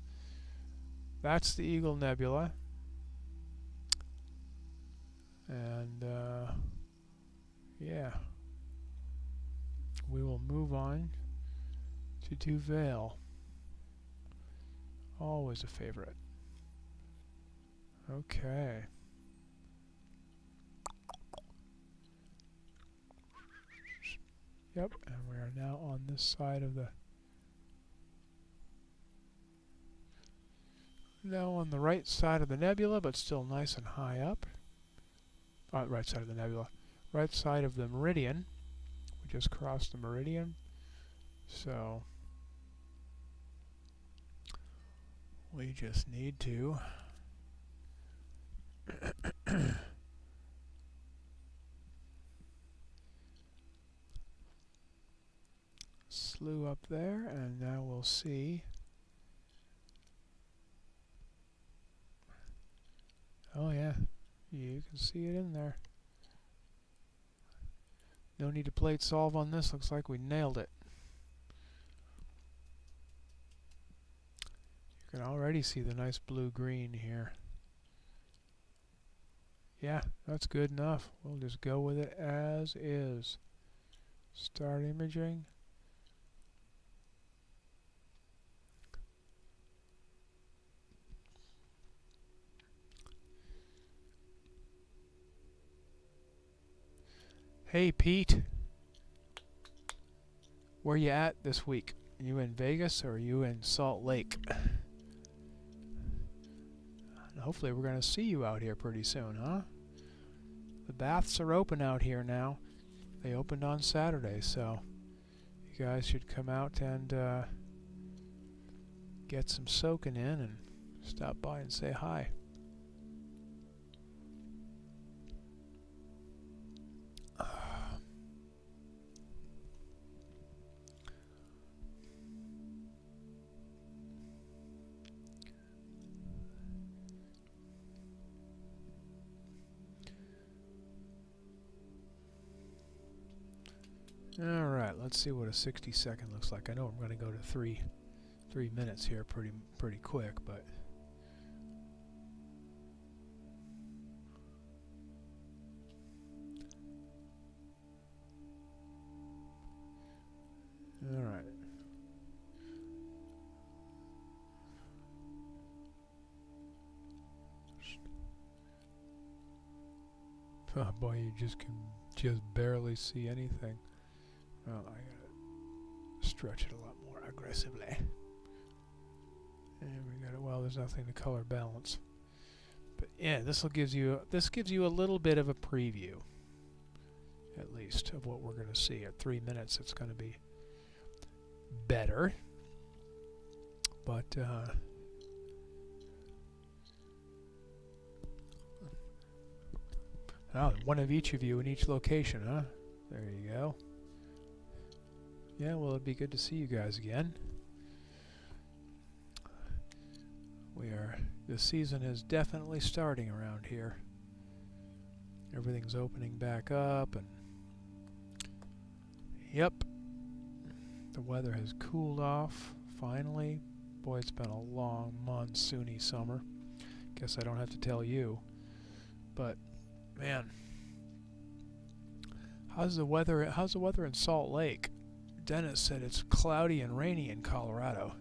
that's the Eagle Nebula. And, yeah. We will move on to do Veil. Always a favorite. Okay. Yep, and we are now on this side of the... now on the right side of the nebula, but still nice and high up. Right side of the nebula. Right side of the meridian. We just crossed the meridian. So... we just need to slew up there, and now we'll see. Oh yeah, you can see it in there. No need to plate solve on this. Looks like we nailed it. You can already see the nice blue-green here. Yeah, that's good enough. We'll just go with it as is. Start imaging. Hey Pete, where you at this week? Are you in Vegas or are you in Salt Lake? Hopefully we're going to see you out here pretty soon, huh? The baths are open out here now. They opened on Saturday, so you guys should come out and get some soaking in and stop by and say hi. Alright, let's see what a 60-second looks like. I know I'm going to go to 3 minutes here pretty quick, but... alright. Oh boy, you can just barely see anything. Well, I gotta stretch it a lot more aggressively. And we got it. Well, there's nothing to color balance. But yeah, this gives you a little bit of a preview, at least, of what we're going to see. At 3 minutes, it's going to be better. But oh, one of each of you in each location, huh? There you go. Yeah, well, it'd be good to see you guys again. The season is definitely starting around here. Everything's opening back up, and yep, the weather has cooled off, finally. Boy, it's been a long, monsoony summer. Guess I don't have to tell you, but man, how's the weather in Salt Lake? Dennis said it's cloudy and rainy in Colorado.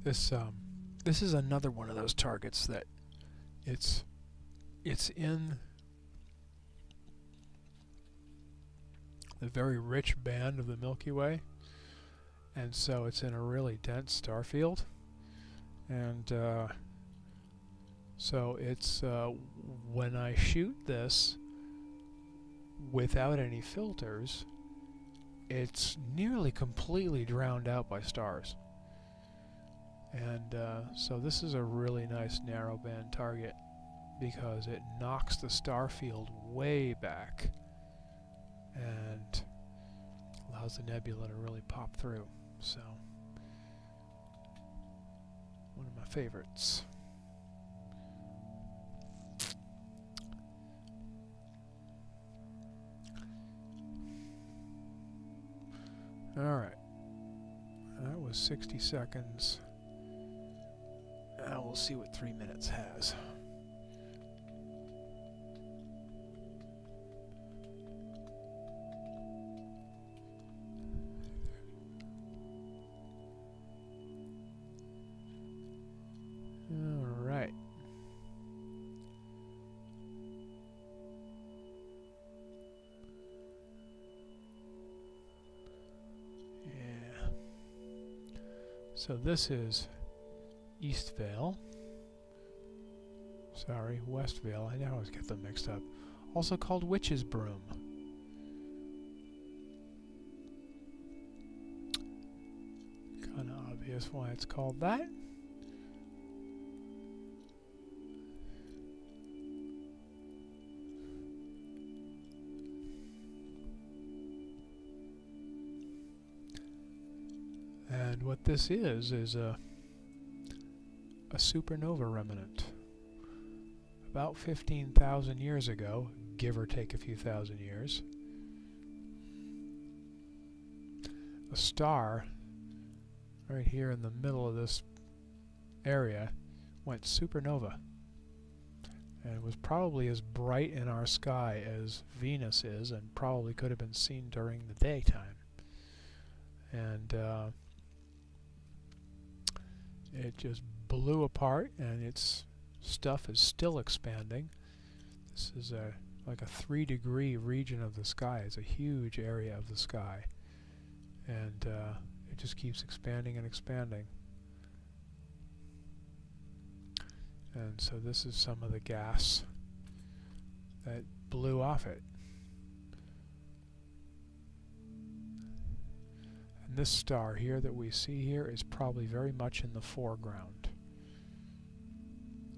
This is another one of those targets that it's in the very rich band of the Milky Way, and so it's in a really dense star field, and so it's when I shoot this without any filters, it's nearly completely drowned out by stars. And so this is a really nice narrowband target because it knocks the star field way back and allows the nebula to really pop through. So, one of my favorites. Alright, that was 60 seconds. Now we'll see what 3 minutes has. Alright. Yeah. So this is East Vale. Sorry, West Vale. I always get them mixed up. Also called Witch's Broom. Kind of obvious why it's called that. And what this is a supernova remnant. About 15,000 years ago, give or take a few thousand years, a star right here in the middle of this area went supernova. And it was probably as bright in our sky as Venus is, and probably could have been seen during the daytime. And it just blew apart, and its stuff is still expanding. This is like a 3-degree region of the sky. It's a huge area of the sky, and it just keeps expanding and expanding. And so this is some of the gas that blew off it. And this star here that we see here is probably very much in the foreground.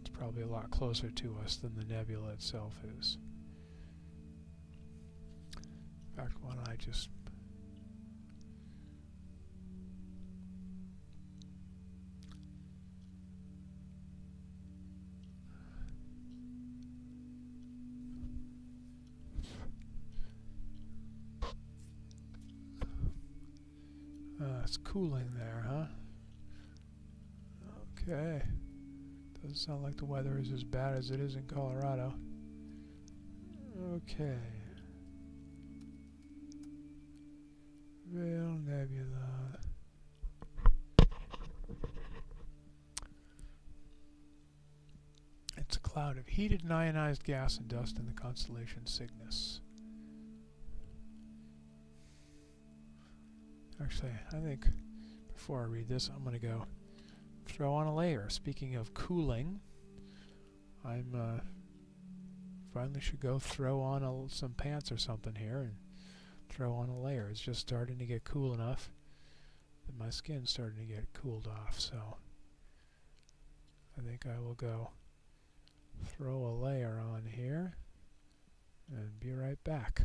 It's probably a lot closer to us than the nebula itself is. In fact, why don't I just... it's cooling there, huh? Okay. Doesn't sound like the weather is as bad as it is in Colorado. Okay. Vale Nebula. It's a cloud of heated and ionized gas and dust in the constellation Cygnus. Actually, I think before I read this, I'm going to go throw on a layer. Speaking of cooling, I'm finally should go throw on some pants or something here and throw on a layer. It's just starting to get cool enough that my skin's starting to get cooled off, so I think I will go throw a layer on here and be right back.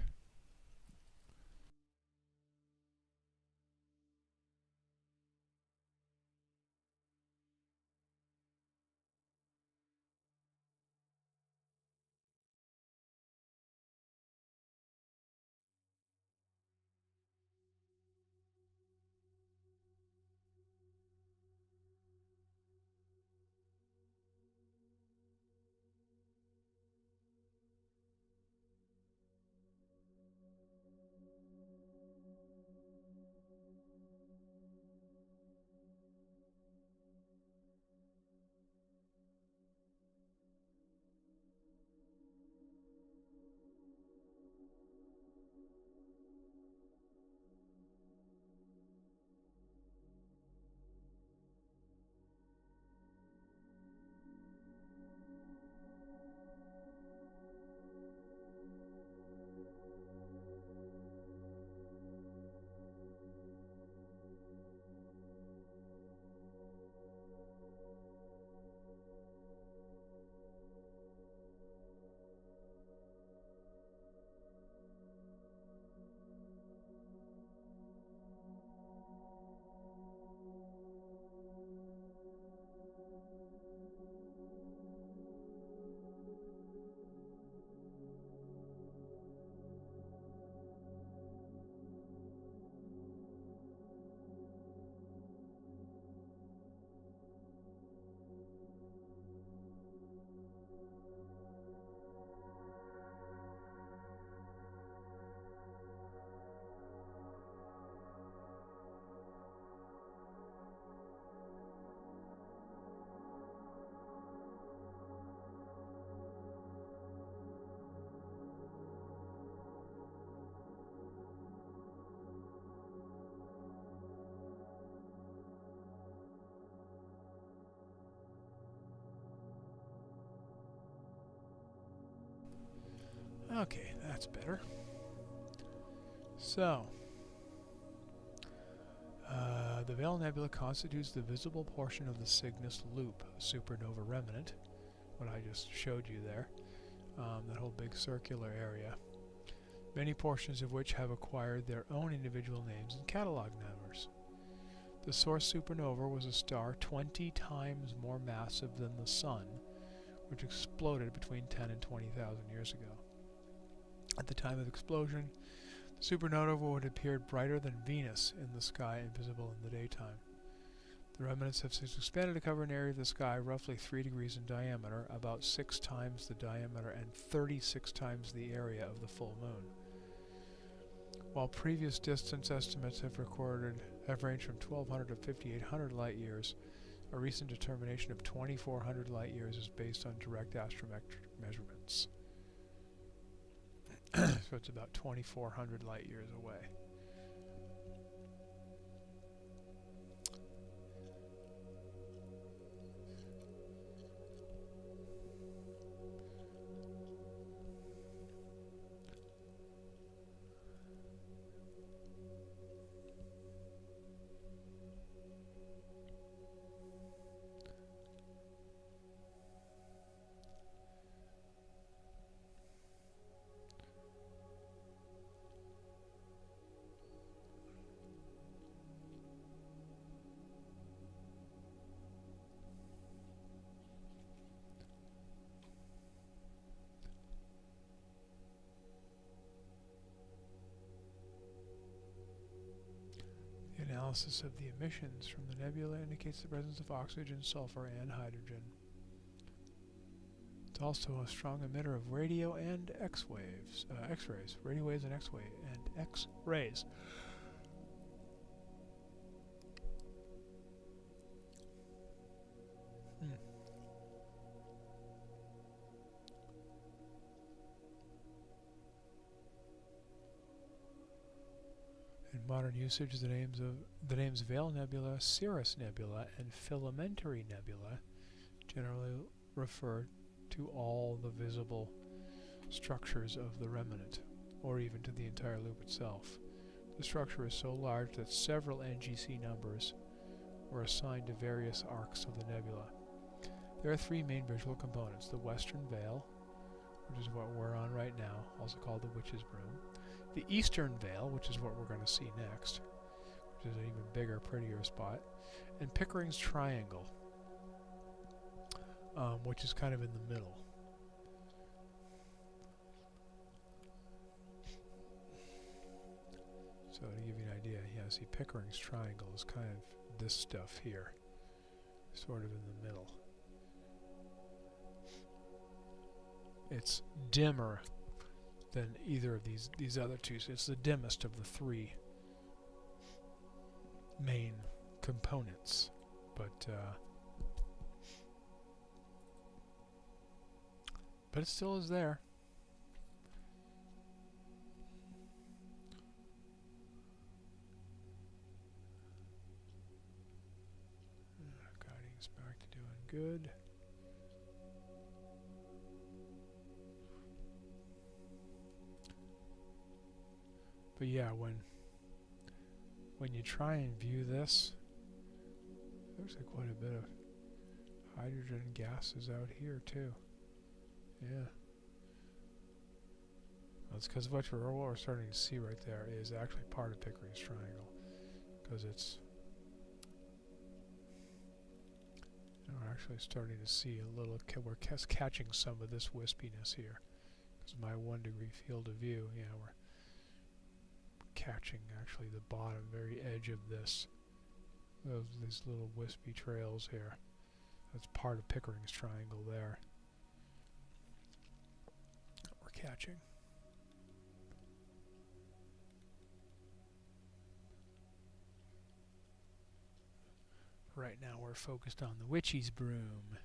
Okay, that's better. So, the Veil Nebula constitutes the visible portion of the Cygnus Loop, a supernova remnant, what I just showed you there, that whole big circular area, many portions of which have acquired their own individual names and catalog numbers. The source supernova was a star 20 times more massive than the Sun, which exploded between 10 and 20,000 years ago. At the time of explosion, the supernova would appear brighter than Venus in the sky and visible in the daytime. The remnants have since expanded to cover an area of the sky roughly 3 degrees in diameter, about 6 times the diameter and 36 times the area of the full moon. While previous distance estimates have ranged from 1,200 to 5,800 light years, a recent determination of 2,400 light years is based on direct astrometric measurements. So it's about 2,400 light years away. The analysis of the emissions from the nebula indicates the presence of oxygen, sulfur, and hydrogen. It's also a strong emitter of radio and X-waves, X-rays, radio waves and X-rays. In modern usage, the names Veil Nebula, Cirrus Nebula, and Filamentary Nebula generally refer to all the visible structures of the remnant, or even to the entire loop itself. The structure is so large that several NGC numbers were assigned to various arcs of the nebula. There are 3 main visual components: the western veil, which is what we're on right now, also called the Witch's Broom; the eastern veil, which is what we're going to see next, which is an even bigger, prettier spot; and Pickering's Triangle, which is kind of in the middle. So to give you an idea, yeah, see, Pickering's Triangle is kind of this stuff here, sort of in the middle. It's dimmer than either of these other two. So it's the dimmest of the 3 main components, but it still is there. Guiding us back to doing good. But yeah, when you try and view this, there's like quite a bit of hydrogen gases out here too. Yeah. Well, it's because what we're starting to see right there is actually part of Pickering's Triangle, because it's, we're actually starting to see a little, we're catching some of this wispiness here, because my 1 degree field of view, yeah, we're catching actually the bottom, very edge of this, of these little wispy trails here. That's part of Pickering's Triangle there. We're catching. Right now we're focused on the Witch's Broom.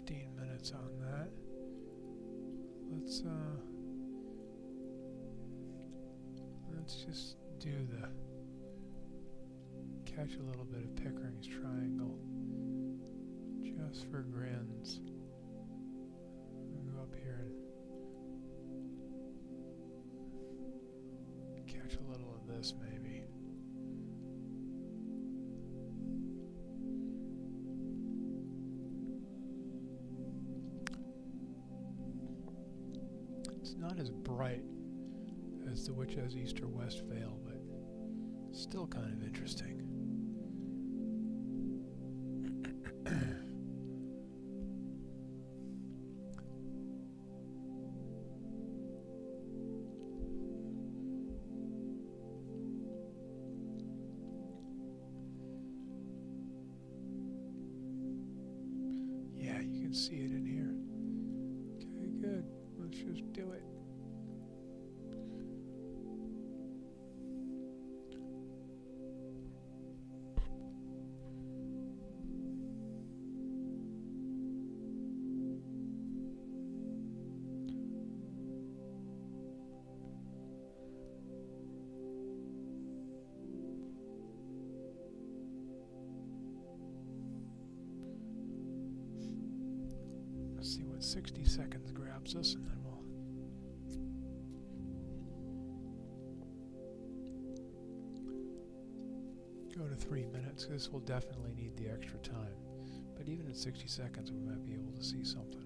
15 minutes on that. Let's just do the catch a little bit of Pickering's triangle just for grins. We'll go up here and catch a little of this maybe. It's not as bright as the which has east or west veil, but still kind of interesting. Yeah, you can see it in here. Okay, good. Let's just do it. See what 60 seconds grabs us, and then we'll go to 3 minutes. This will definitely need the extra time, but even at 60 seconds we might be able to see something.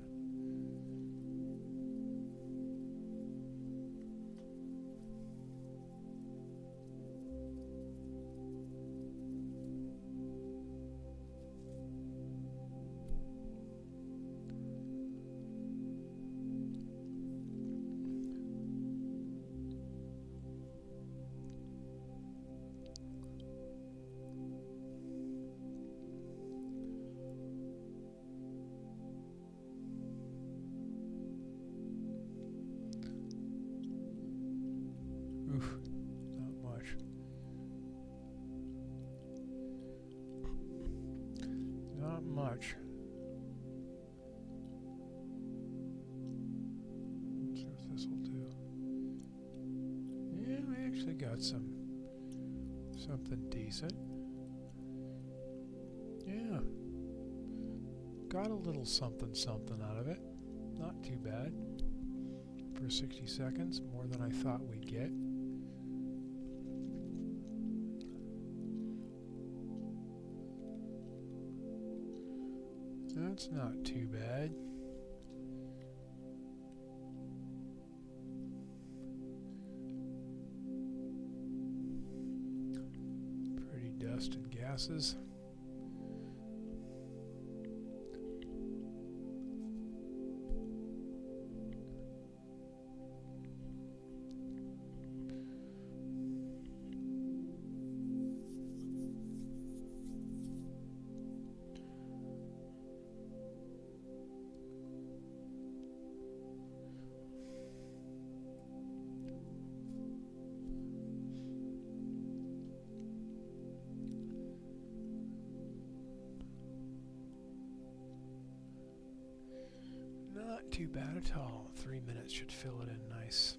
Oof, not much. Not much. Let's see what this will do. Yeah, we actually got something decent. Yeah. Got a little something out of it. Not too bad. For 60 seconds, more than I thought we'd get. That's not too bad. Pretty dust and gases. Not too bad at all. 3 minutes should fill it in nice.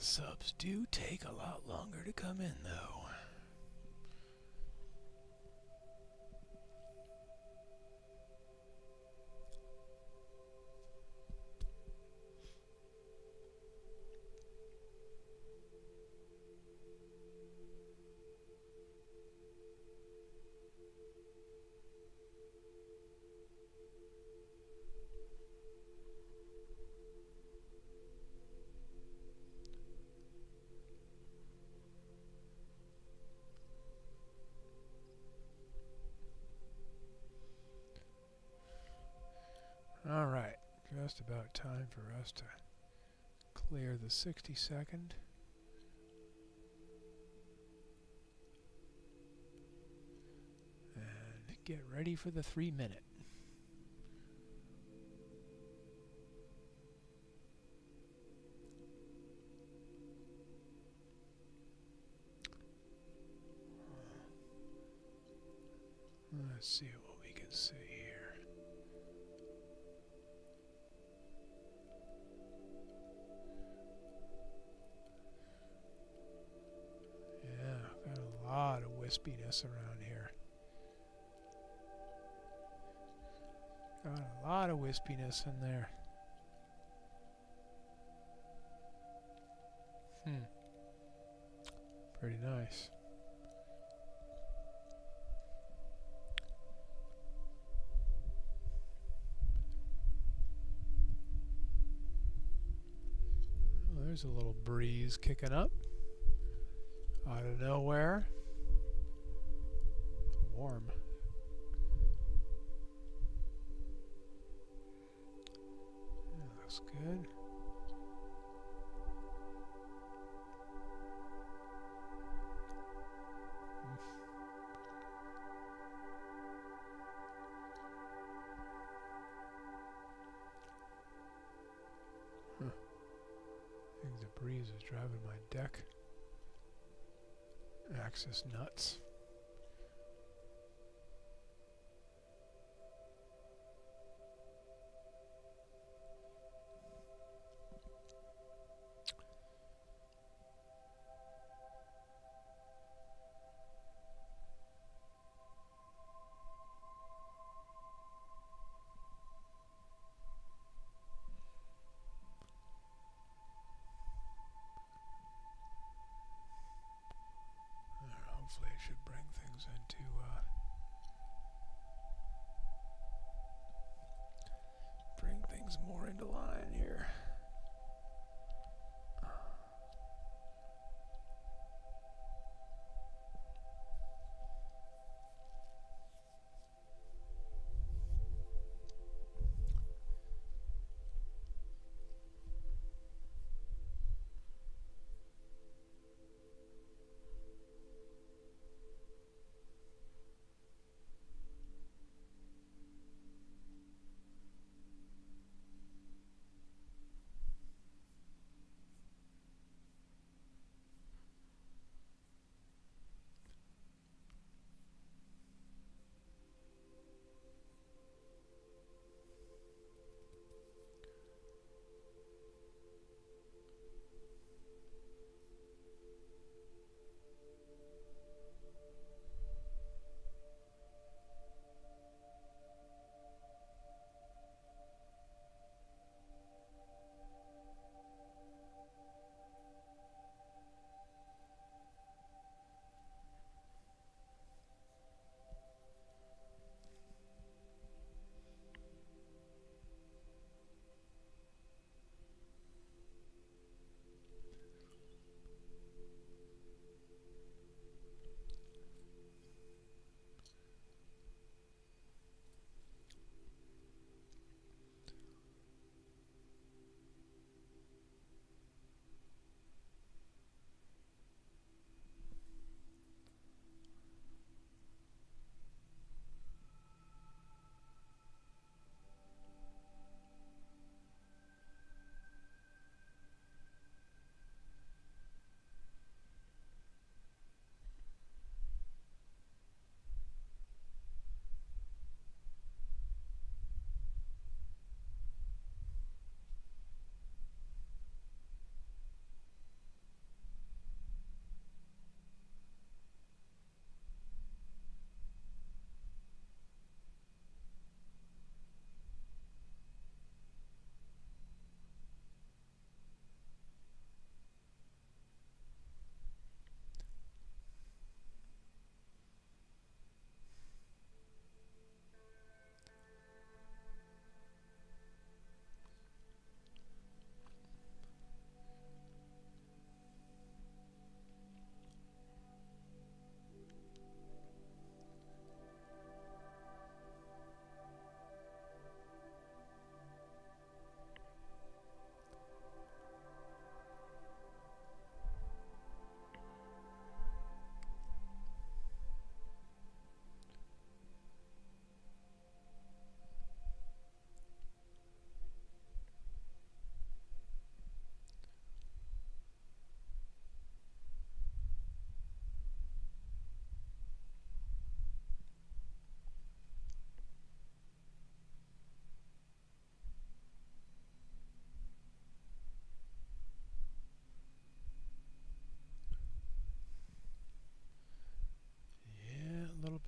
Subs do take a lot longer to come in, though. Alright, just about time for us to clear the 60-second. And get ready for the 3-minute. Let's see what we can see here. Yeah, got a lot of wispiness around here. Got a lot of wispiness in there. Pretty nice. Well, there's a little breeze kicking up out of nowhere. Warm. That looks good. I think the breeze is driving my deck axis nuts. Hopefully it should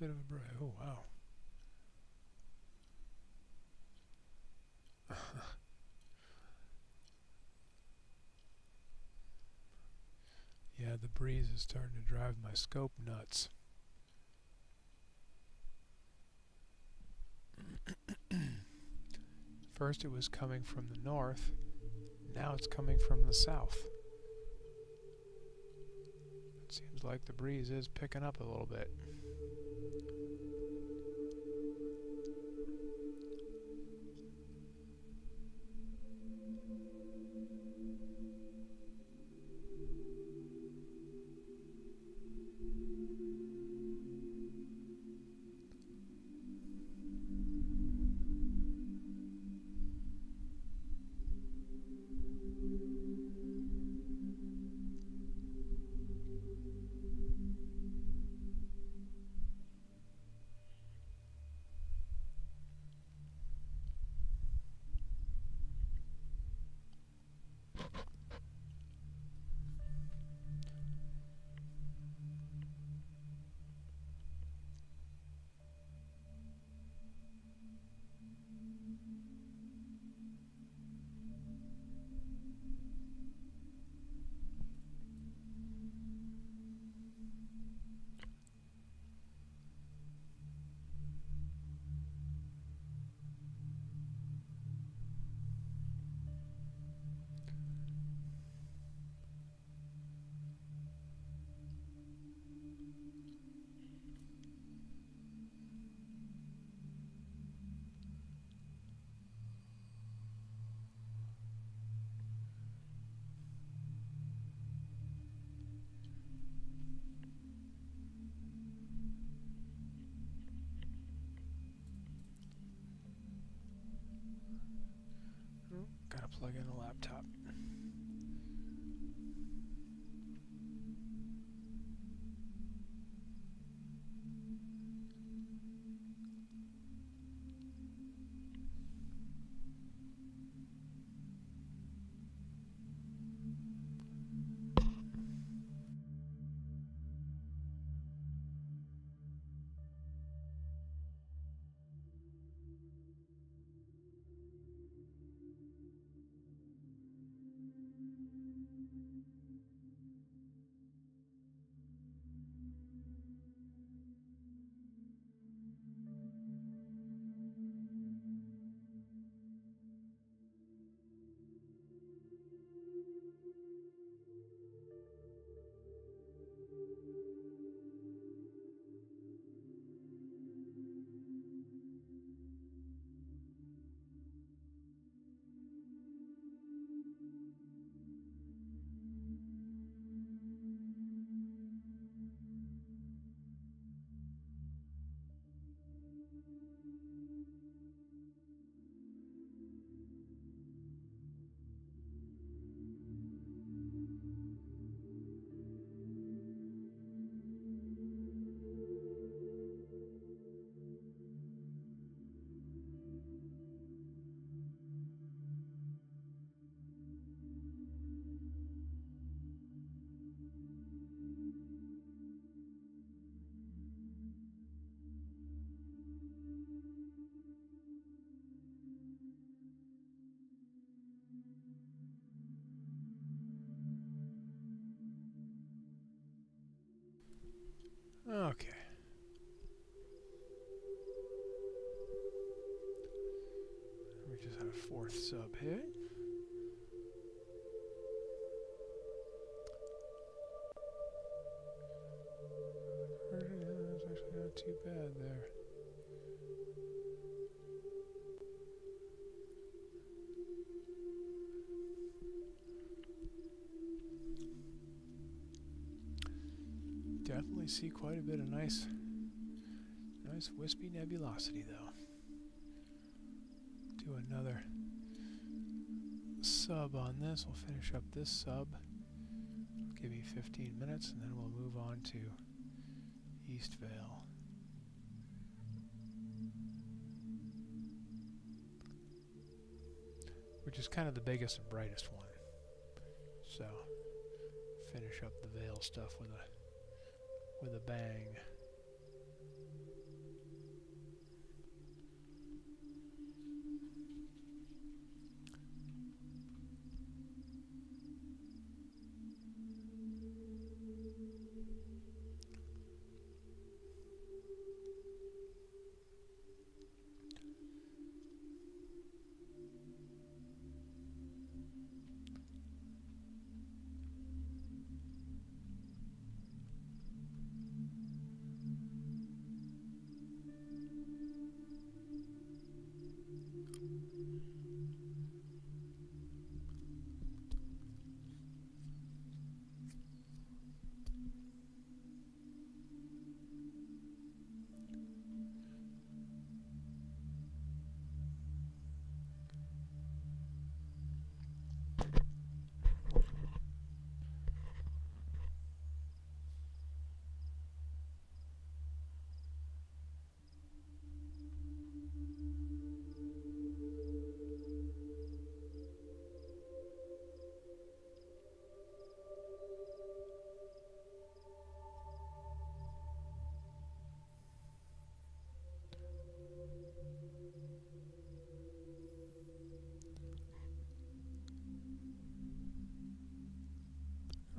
bit of a break. Oh, wow. Yeah, the breeze is starting to drive my scope nuts. First it was coming from the north, now it's coming from the south. It seems like the breeze is picking up a little bit. Gotta plug in the laptop. Okay. We just had a fourth sub hit. That's actually not too bad there. Definitely see quite a bit of nice wispy nebulosity though. Do another sub on this. We'll finish up this sub. Give me 15 minutes and then we'll move on to East Vale. Which is kind of the biggest and brightest one. So finish up the Vale stuff with a bang.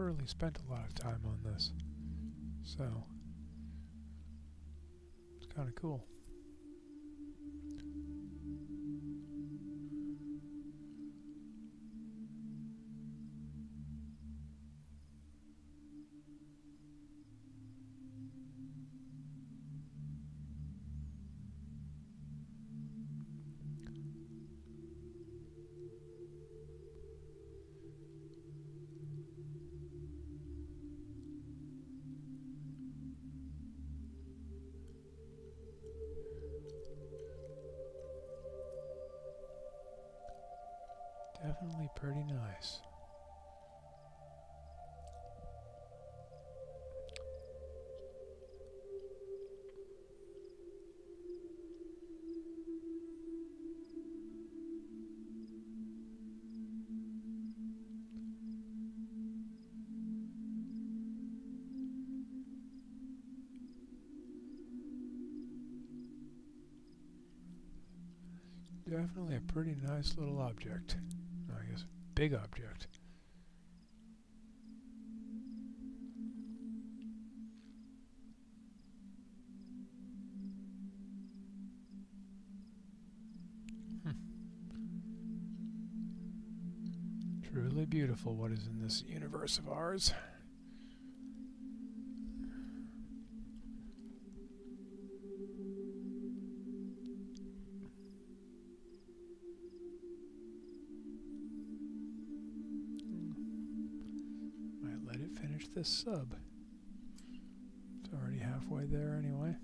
never really spent a lot of time on this, so it's kind of cool. Definitely pretty nice. Definitely a pretty nice little object. I guess big object. Truly beautiful what is in this universe of ours. Finish this sub. It's already halfway there anyway.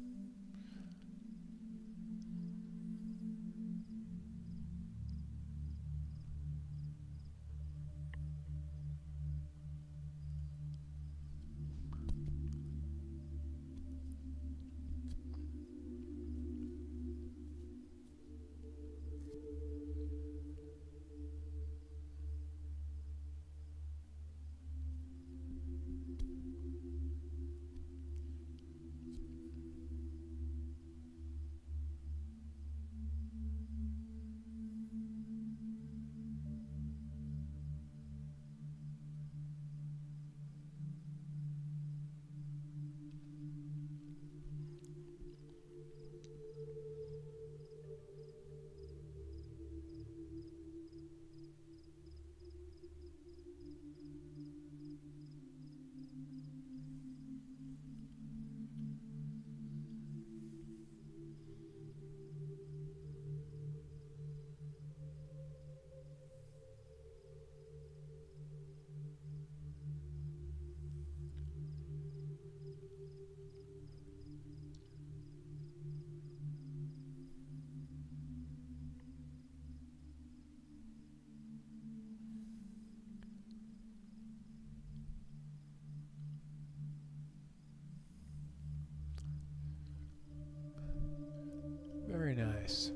Very nice.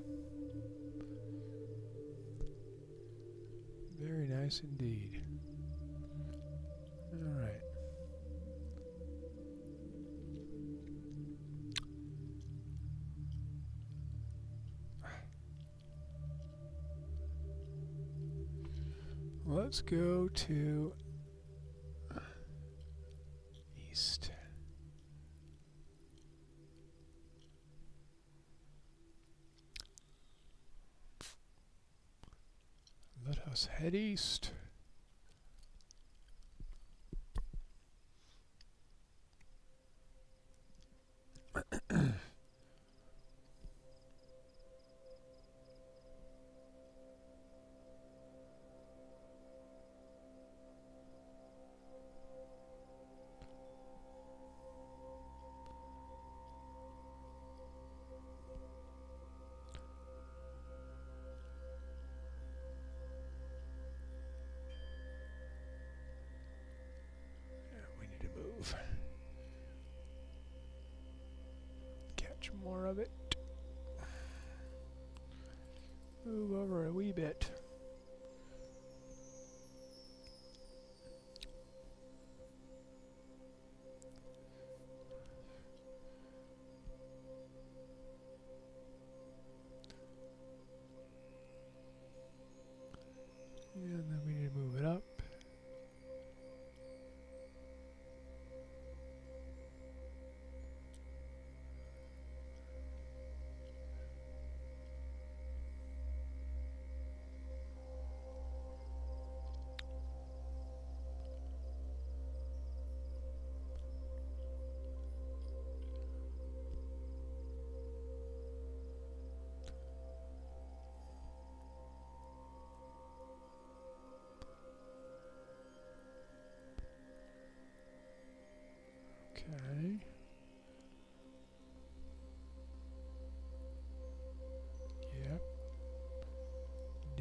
Very nice indeed. All right. Let's go to east. Let us head east. Catch more of it. Move over a wee bit. And then we need to move it up.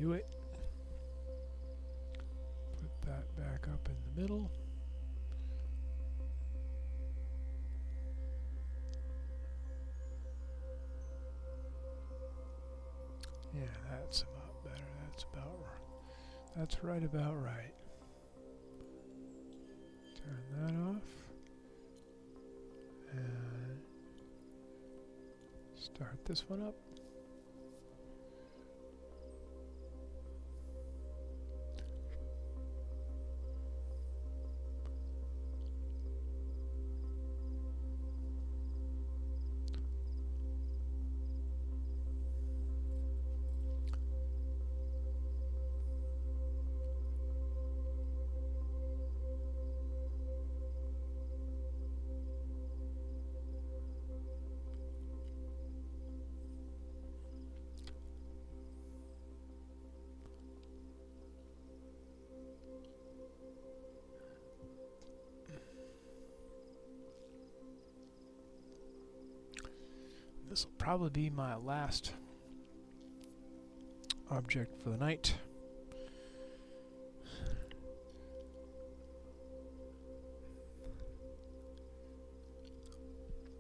do it. Put that back up in the middle. Yeah, that's about better. That's right about right. Turn that off. And start this one up. This will probably be my last object for the night.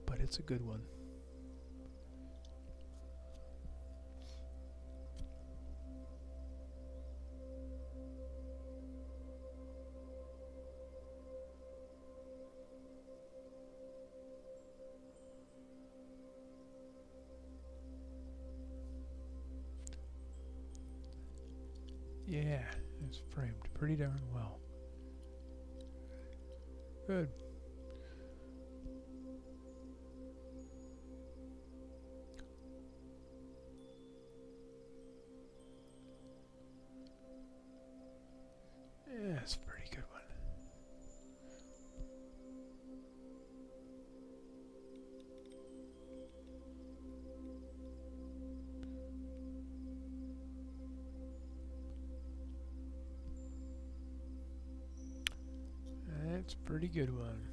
But it's a good one. Yeah, it's framed pretty darn well. Good. Yeah, it's a pretty good one. That's a pretty good one.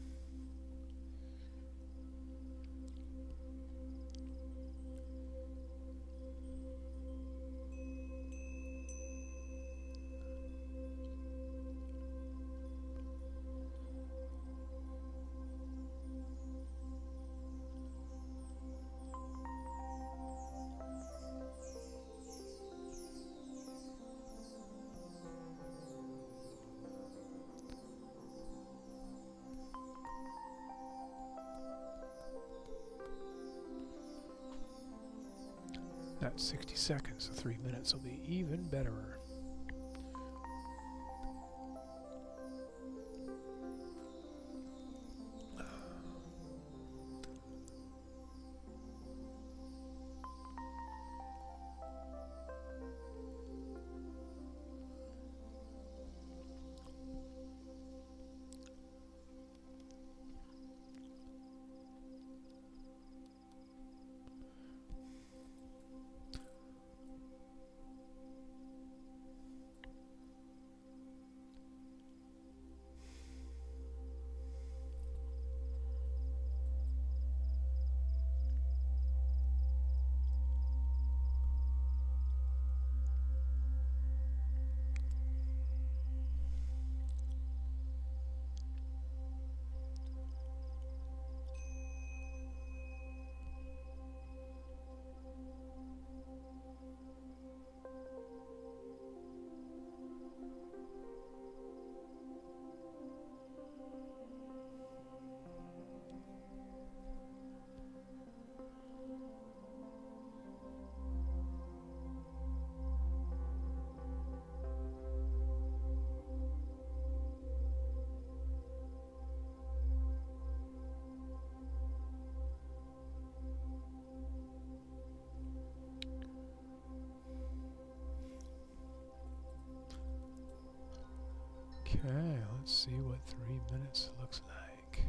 That's 60 seconds, so 3 minutes will be even better. Okay, let's see what 3 minutes looks like.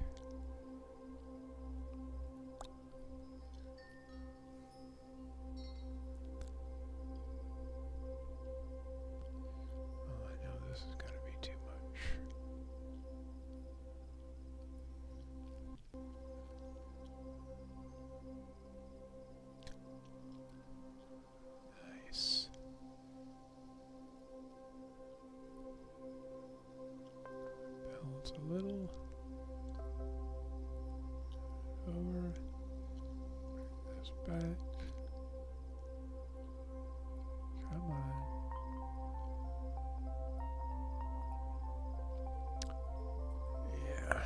Oh, I know this is going to be too much. Nice. It's a little over. This back. Come on. Yeah.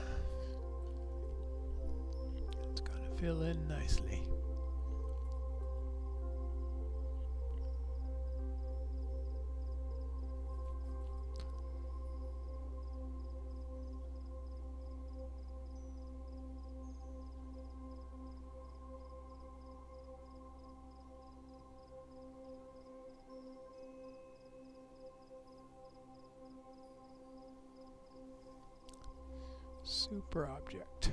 It's gonna fill in nicely. Super object.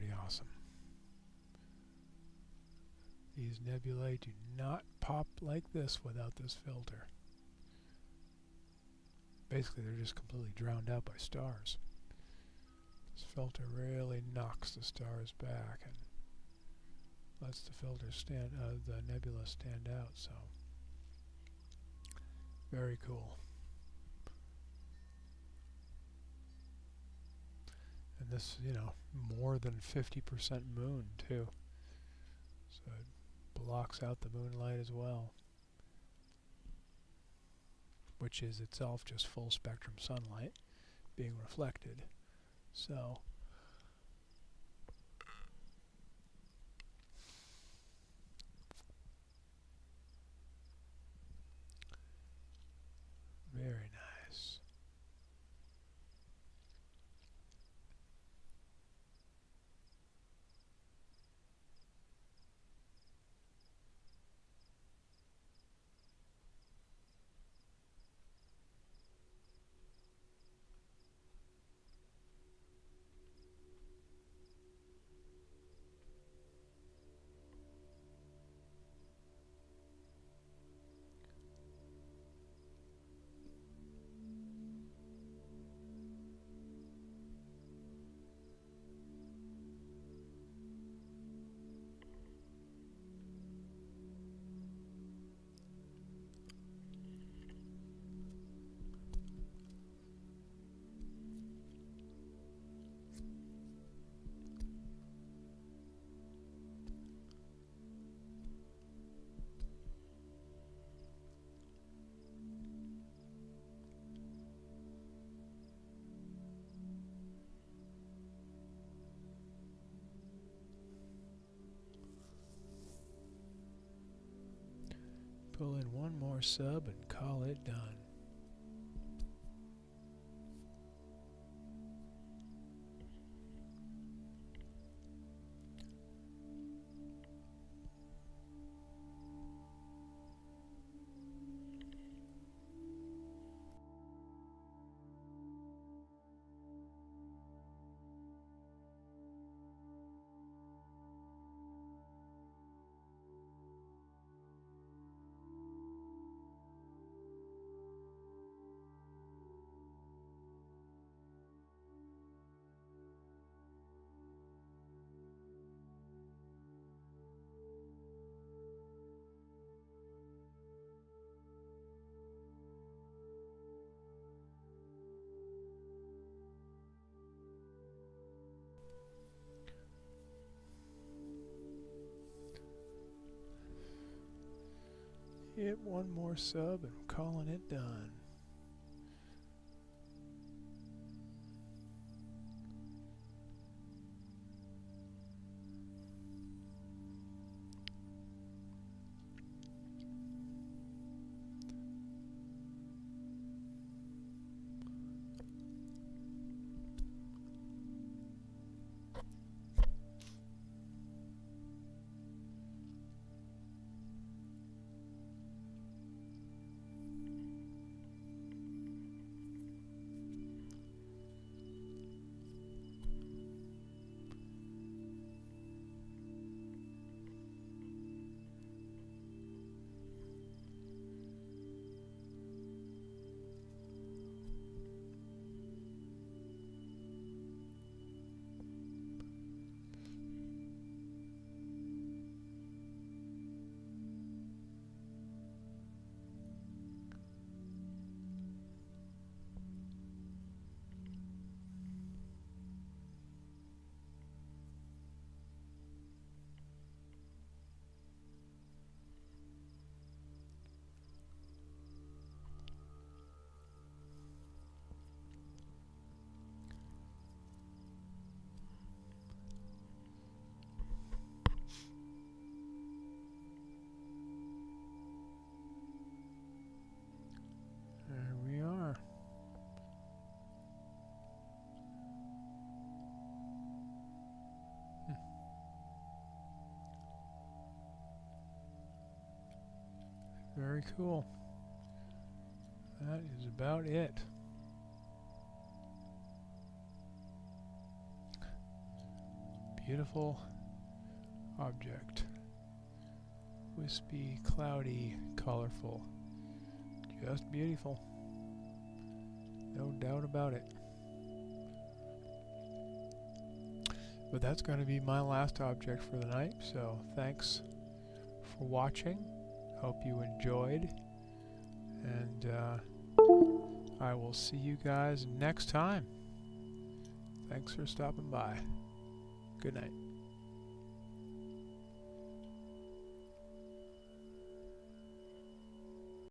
pretty awesome. These nebulae do not pop like this without this filter. Basically, they're just completely drowned out by stars. This filter really knocks the stars back and lets the filter the nebula stand out. So, very cool. And this, you know, more than 50% moon too. So it blocks out the moonlight as well, which is itself just full spectrum sunlight being reflected. So very nice. Pull in one more sub and call it done. Hit one more sub and calling it done. There we are. Very cool. That is about it. beautiful object. Wispy, cloudy, colorful. Just beautiful. No doubt about it. But that's going to be my last object for the night, so thanks for watching. Hope you enjoyed, and I will see you guys next time. Thanks for stopping by. Good night.